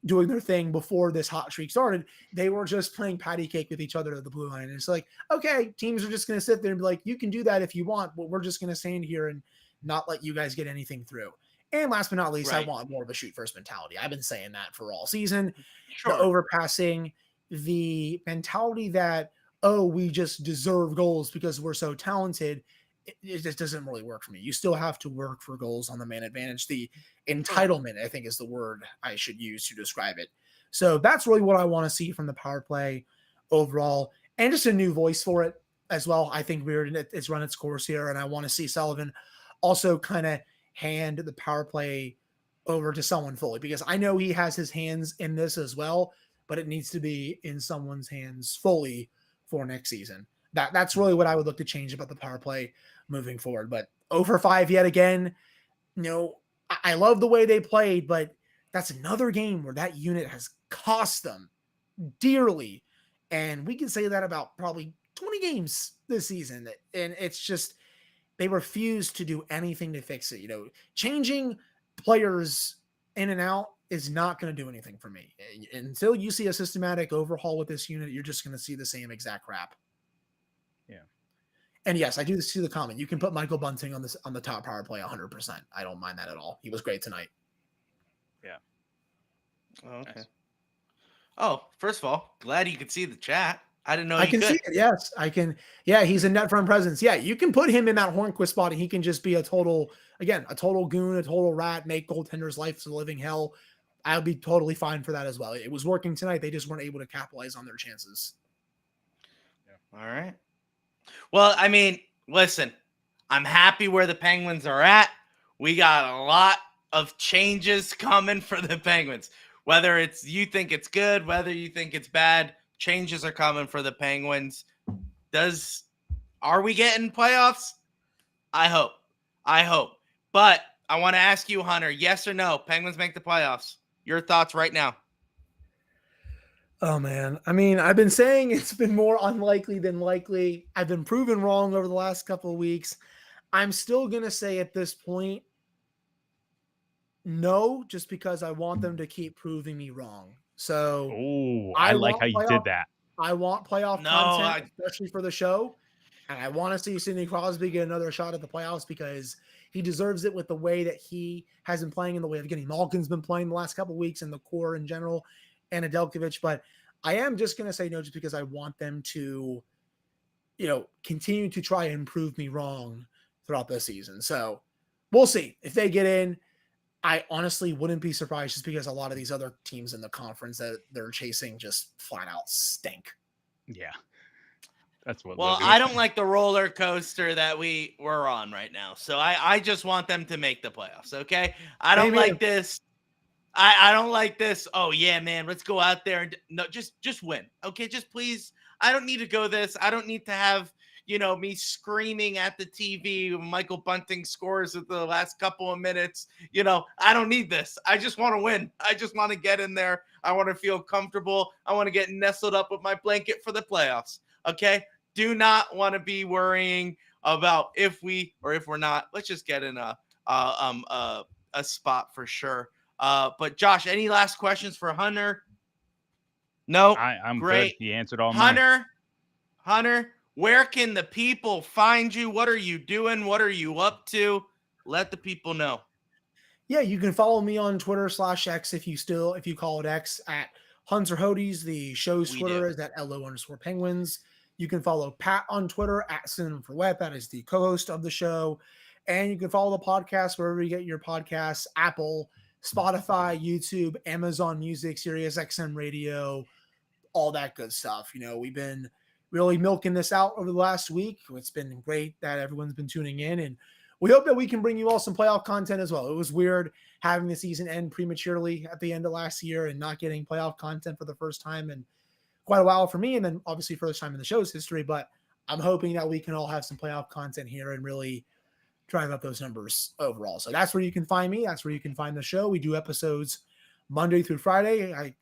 doing their thing before this hot streak started, they were just playing patty cake with each other at the blue line. And it's like, okay, teams are just going to sit there and be like, you can do that if you want, but we're just going to stand here and not let you guys get anything through. And last but not least, I Right. want more of a shoot first mentality. I've been saying that for all season. The Sure. overpassing, the mentality that, oh, we just deserve goals because we're so talented. It just doesn't really work for me. You still have to work for goals on the man advantage. The entitlement, I think, is the word I should use to describe it. So that's really what I want to see from the power play overall, and just a new voice for it as well. I think it's run its course here, and I want to see Sullivan also kind of hand the power play over to someone fully, because I know he has his hands in this as well, but it needs to be in someone's hands fully for next season. That's really what I would look to change about the power play moving forward. But 0-5 yet again. I love the way they played, but that's another game where that unit has cost them dearly. And we can say that about probably 20 games this season. And it's just, they refuse to do anything to fix it. Changing players in and out is not going to do anything for me. Until you see a systematic overhaul with this unit, you're just going to see the same exact crap. Yeah. And yes, I do see the comment. You can put Michael Bunting on the top power play 100%. I don't mind that at all. He was great tonight. Yeah. Oh, okay. Nice. Oh, first of all, glad you could see the chat. I didn't know I you can could. see it. Yes, I can. Yeah, he's a net front presence. Yeah, you can put him in that Hornquist spot and he can just be a total goon, a total rat, make goaltenders' life a living hell. I'll be totally fine for that as well. It was working tonight. They just weren't able to capitalize on their chances. Yeah. All right. Well, I mean, listen, I'm happy where the Penguins are at. We got a lot of changes coming for the Penguins. Whether it's you think it's good, whether you think it's bad, changes are coming for the Penguins. Are we getting playoffs? I hope. But I want to ask you, Hunter, yes or no, Penguins make the playoffs? Your thoughts right now. Oh, man. I mean, I've been saying it's been more unlikely than likely. I've been proven wrong over the last couple of weeks. I'm still going to say at this point, no, just because I want them to keep proving me wrong. So I like how you did that. I want playoff content, especially for the show. And I want to see Sidney Crosby get another shot at the playoffs because he deserves it with the way that he has been playing, in the way of getting Malkin's been playing the last couple of weeks, and the core in general, and Nedeljkovic. But I am just going to say no, just because I want them to, continue to try and prove me wrong throughout the season. So we'll see if they get in. I honestly wouldn't be surprised, just because a lot of these other teams in the conference that they're chasing just flat out stink. Yeah. That's what. Well, I don't like the roller coaster that we're on right now. So I just want them to make the playoffs. Okay. I don't like this. I don't like this. Oh yeah, man. Let's go out there and no, just win. Okay. Just please. I don't need to go this. I don't need to have, me screaming at the TV when Michael Bunting scores at the last couple of minutes. I don't need this. I just want to win. I just want to get in there. I want to feel comfortable. I want to get nestled up with my blanket for the playoffs. Okay. Do not want to be worrying about if we're not. Let's just get in a spot for sure. But Josh, any last questions for Hunter? No, I'm great. Good. He answered all mine. Hunter, where can the people find you? What are you doing? What are you up to? Let the people know. Yeah, you can follow me on Twitter /X if you call it X, at Hunter Hodes. The show's Twitter is at LO_Penguins. You can follow Pat on Twitter at Cinnamon4Wet. That is the co-host of the show. And you can follow the podcast wherever you get your podcasts: Apple, Spotify, YouTube, Amazon Music, Sirius XM Radio, all that good stuff. We've been really milking this out over the last week. It's been great that everyone's been tuning in, and we hope that we can bring you all some playoff content as well. It was weird having the season end prematurely at the end of last year and not getting playoff content for the first time in quite a while for me, and then obviously first time in the show's history. But I'm hoping that we can all have some playoff content here and really drive up those numbers overall. So that's where you can find me. That's where you can find the show. We do episodes Monday through Friday.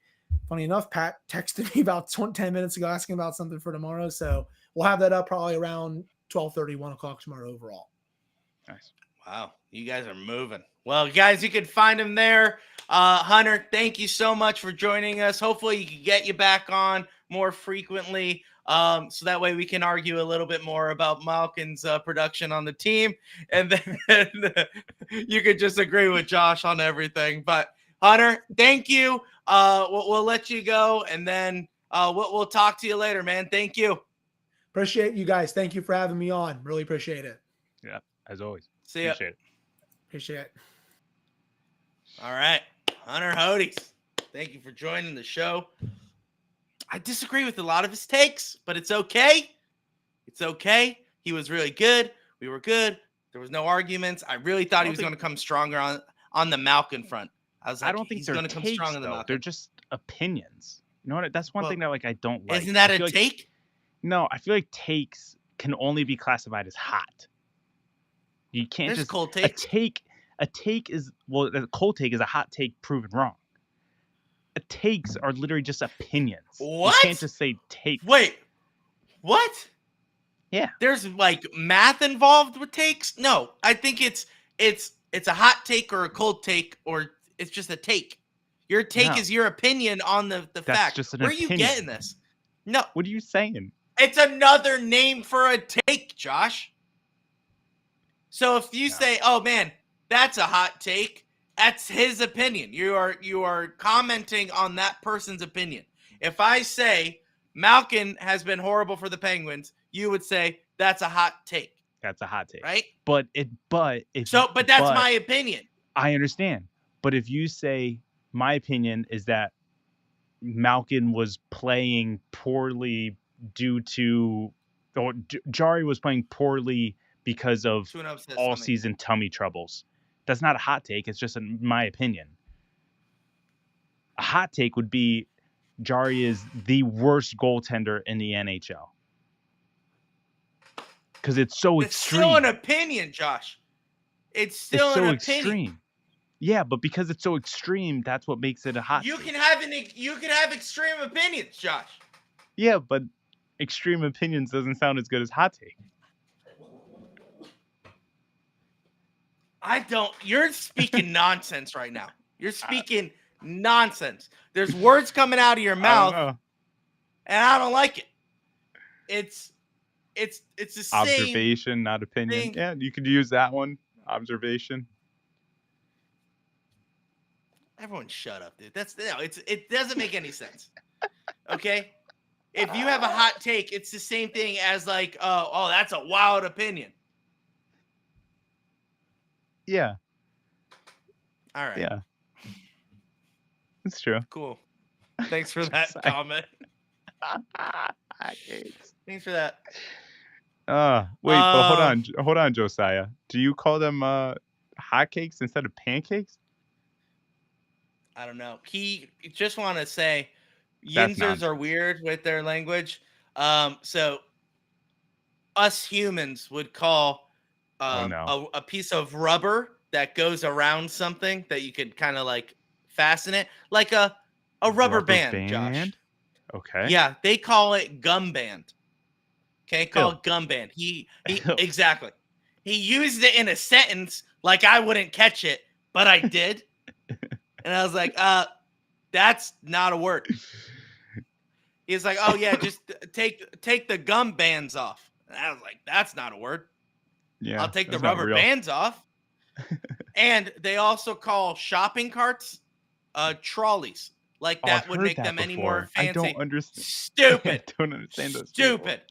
Funny enough, Pat texted me about 10 minutes ago asking about something for tomorrow. So we'll have that up probably around 12:30, 1 o'clock tomorrow overall. Nice. Wow. You guys are moving. Well, guys, you can find him there. Hunter, thank you so much for joining us. Hopefully he can get you back on more frequently. So that way we can argue a little bit more about Malkin's production on the team, and then you could just agree with Josh on everything. But Hunter, thank you. We'll let you go, and then we'll talk to you later, man. Thank you. Appreciate you guys. Thank you for having me on. Really appreciate it. Yeah, as always. See ya. Appreciate it. All right, Hunter Hodes, thank you for joining the show. I disagree with a lot of his takes, but it's okay. It's okay. He was really good. We were good. There was no arguments. I really thought he was going to come stronger on the Malkin front. I was like, I don't think he's they're going to come takes, strong on the though. Malkin. They're just opinions. You know what? That's one thing that I don't like. Isn't that a like, take? No, I feel like takes can only be classified as hot. You can't There's just cold takes. A take is a cold take is a hot take proven wrong. Takes are literally just opinions. What? You can't just say take. Wait, what? Yeah. There's like math involved with takes? No, I think it's a hot take or a cold take, or it's just a take. Your take is your opinion on the fact. Just an Where opinion. are you getting this? No. What are you saying? It's another name for a take, Josh. So if you say, "Oh man, that's a hot take," that's his opinion. You are commenting on that person's opinion. If I say Malkin has been horrible for the Penguins, you would say that's a hot take. That's a hot take, right? But that's my opinion. I understand. But if you say my opinion is that Malkin was playing poorly due to, or Jari was playing poorly because of all season tummy troubles. That's not a hot take. It's just my opinion. A hot take would be Jari is the worst goaltender in the NHL. Because it's so extreme. It's still an opinion, Josh. It's still an opinion. Extreme. Yeah, but because it's so extreme, that's what makes it a hot take. You can have extreme opinions, Josh. Yeah, but extreme opinions doesn't sound as good as hot take. You're speaking nonsense right now. You're speaking nonsense. There's words coming out of your mouth, and I don't like it. It's the same observation, not opinion. thing. Yeah, you could use that one. Observation. Everyone shut up, dude. It doesn't make any sense. Okay? If you have a hot take, it's the same thing as like, oh, that's a wild opinion. Yeah. All right. Yeah. It's true. Cool. Thanks for that comment. Thanks for that. Wait, but hold on, Josiah. Do you call them hotcakes instead of pancakes? I don't know. He just want to say Yinzers are weird with their language. So us humans would call a piece of rubber that goes around something that you could kind of like fasten it, like a rubber band, Josh. Okay. Yeah, they call it gum band. Okay, call it gum band. He exactly. He used it in a sentence like I wouldn't catch it, but I did. And I was like, that's not a word. He's like, oh yeah, just take the gum bands off. And I was like, that's not a word. Yeah, I'll take the rubber bands off. And they also call shopping carts trolleys. Like that would make them any more fancy. I don't understand. Stupid. I don't understand those. Stupid.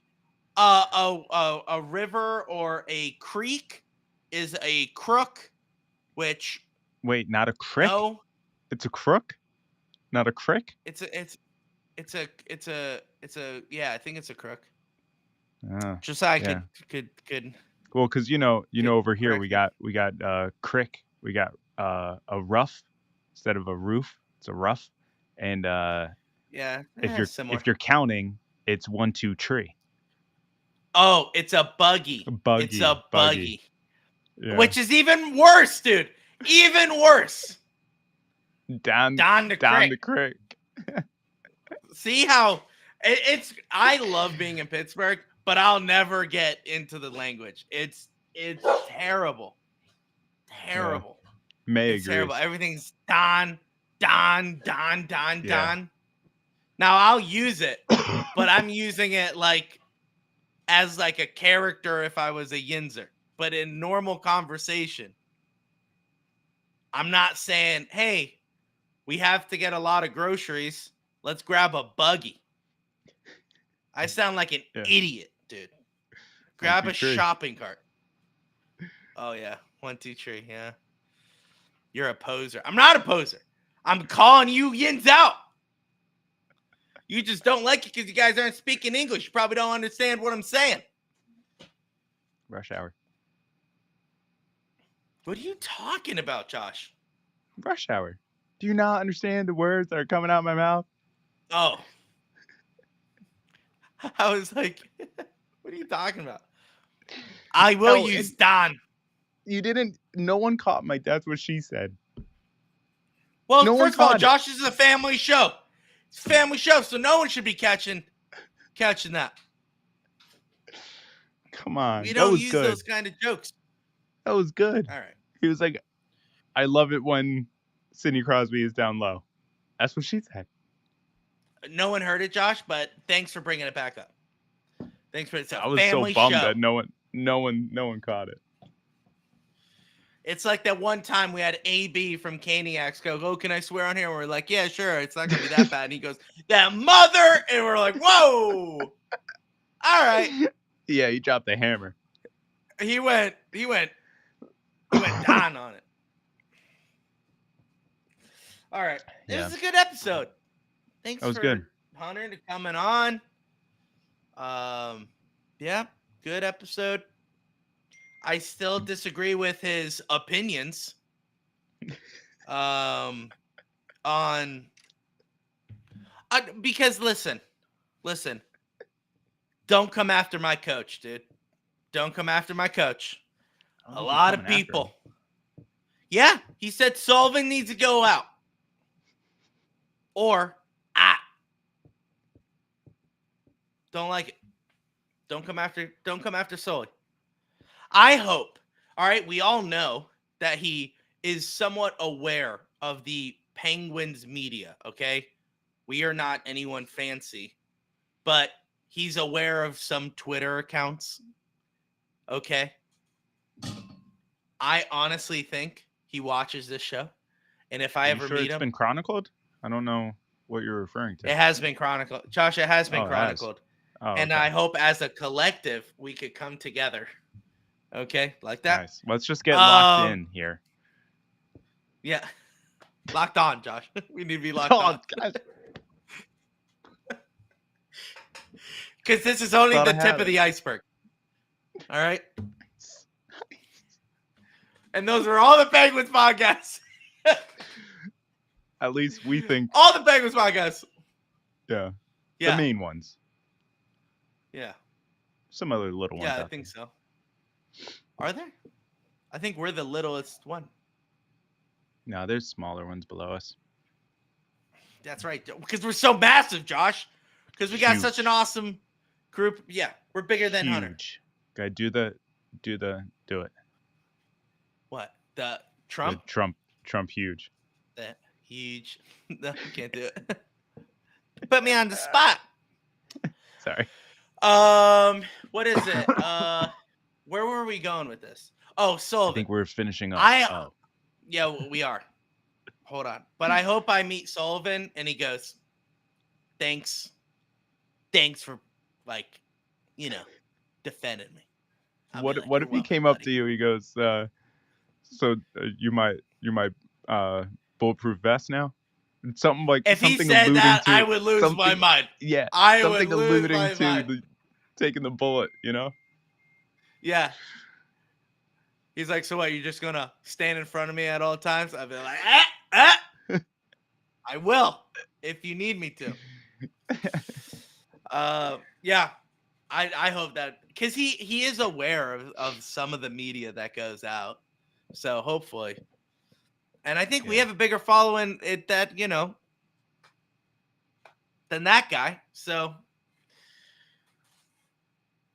A river or a creek is a crook, which wait, not a crick? No. It's a crook? Not a crick? It's a yeah, I think it's a crook. Just so I could well, because you know over here we got crick, we got a rough instead of a roof. It's a rough, and if you're counting, it's 1, 2, tree. Oh, it's a buggy. It's a buggy. Yeah. Which is even worse, dude. Even worse. Down the creek. See how it's I love being in Pittsburgh, but I'll never get into the language. It's terrible. Terrible. May it's agree. Terrible. Everything's Don. Yeah. Now I'll use it, but I'm using it like as like a character if I was a Yinzer. But in normal conversation, I'm not saying, hey, we have to get a lot of groceries. Let's grab a buggy. I sound like an idiot, dude. Grab a shopping cart. Oh, yeah. 1, 2, 3. Yeah. You're a poser. I'm not a poser. I'm calling you Yins out. You just don't like it because you guys aren't speaking English. You probably don't understand what I'm saying. Rush hour. What are you talking about, Josh? Rush hour. Do you not understand the words that are coming out of my mouth? Oh. I was like, what are you talking about? I will use Don. You didn't. No one caught my. That's what she said. Well, first of all, Josh, this is a family show. It's a family show, so no one should be catching that. Come on. We don't use those kind of jokes. That was good. All right. He was like, I love it when Sidney Crosby is down low. That's what she said. No one heard it, Josh, but thanks for bringing it back up. Thanks for it. I was so bummed that no one caught it. It's like that one time we had AB from Caniacs go, oh, can I swear on here? And we're like, yeah, sure. It's not going to be that bad. And he goes, that mother. And we're like, whoa. All right. Yeah, he dropped the hammer. He went down on it. All right. This is a good episode. Thanks for Hunter to coming on. Yeah, good episode. I still disagree with his opinions. Because listen. Don't come after my coach, dude. Don't come after my coach. A lot of people. Yeah, he said Sullivan needs to go out. Or don't like it. Don't come after Sully. I hope. All right, we all know that he is somewhat aware of the Penguins media, okay? We are not anyone fancy, but he's aware of some Twitter accounts. Okay? I honestly think he watches this show. And if I ever meet him, it's been chronicled? I don't know what you're referring to. It has been chronicled. Josh, it has been chronicled. And I hope as a collective we could come together. Okay? Like that. Nice. Let's just get locked in here. Yeah. Locked on, Josh. We need to be locked on. Because this is only the tip of the iceberg. All right? And those are all the Penguins podcasts. At least we think. All the Penguins podcasts. Yeah. The main ones. Yeah. Some other little ones. Yeah, I think so. Are there? I think we're the littlest one. No, there's smaller ones below us. That's right. Because we're so massive, Josh. Because we got such an awesome group. Yeah, we're bigger than Hunter. Okay, do it. What? The Trump? The Trump huge. That huge. No, I can't do it. Put me on the spot. Sorry. What is it? Where were we going with this? Oh, Sullivan. I think we're finishing up. Yeah, we are. Hold on. But I hope I meet Sullivan and he goes, thanks for defending me. What if he came up to you? He goes, you're my bulletproof vest now. Something like if he said that, I would lose my mind. Yeah, I would lose my mind. Taking the bullet, Yeah. He's like, so what? You're just gonna stand in front of me at all times? I'd be like, I will if you need me to. Yeah. I hope that because he is aware of some of the media that goes out. So hopefully. And I think we have a bigger following than that guy. So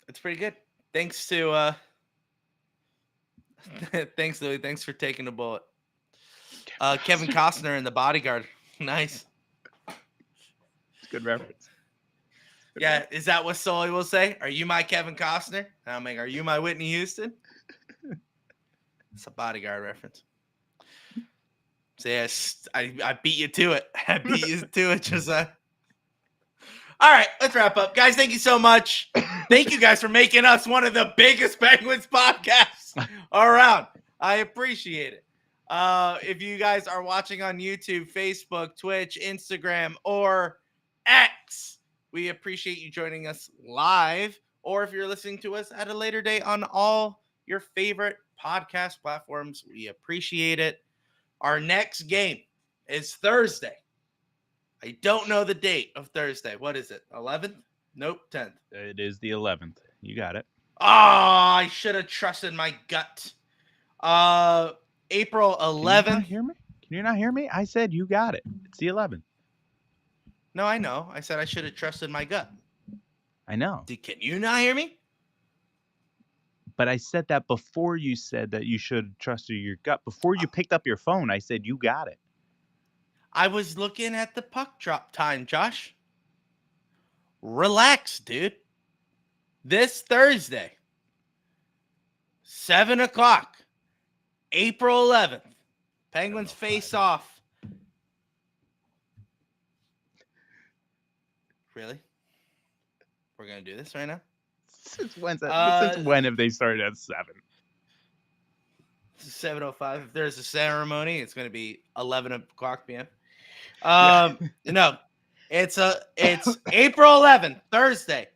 it's pretty good. Thanks to thanks, Louie. Thanks for taking the bullet. Kevin Costner in The Bodyguard. Nice. It's a good reference. Yeah, is that what Sully will say? Are you my Kevin Costner? And I'm like, are you my Whitney Houston? It's a Bodyguard reference. So yes, I beat you to it. I beat you to it, Josiah. All right, let's wrap up. Guys, thank you so much. Thank you guys for making us one of the biggest Penguins podcasts around. I appreciate it. If you guys are watching on YouTube, Facebook, Twitch, Instagram, or X, we appreciate you joining us live. Or if you're listening to us at a later date on all your favorite podcast platforms, we appreciate it. Our next game is Thursday. I don't know the date of Thursday. What is it? 11th? Nope, 10th. It is the 11th. You got it. Oh, I should have trusted my gut. April 11th. Can you not hear me? Can you not hear me? I said you got it. It's the 11th. No, I know. I said I should have trusted my gut. I know. Can you not hear me? But I said that before you said that you should trust your gut. Before you picked up your phone, I said you got it. I was looking at the puck drop time, Josh. Relax, dude. This Thursday, 7 o'clock, April 11th, Penguins face off. Really? We're going to do this right now? Since when have they started at 7? 7:05. If there's a ceremony, it's going to be 11 o'clock p.m. No, it's April 11th, Thursday,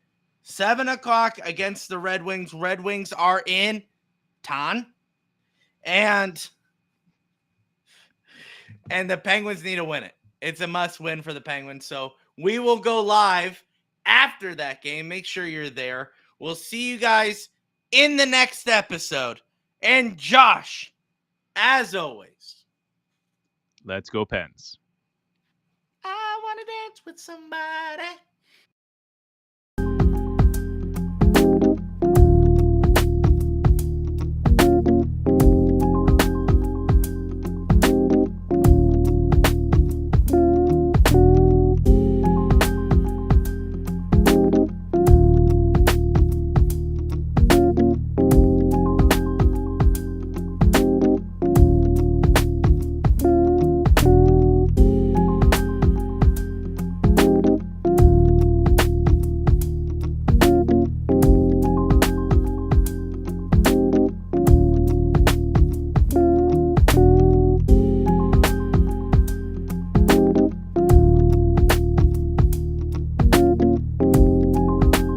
7 o'clock against the Red Wings. Red Wings are in Taunton, and the Penguins need to win it. It's a must win for the Penguins. So we will go live after that game. Make sure you're there. We'll see you guys in the next episode. And Josh, as always, let's go Pens. I want to dance with somebody.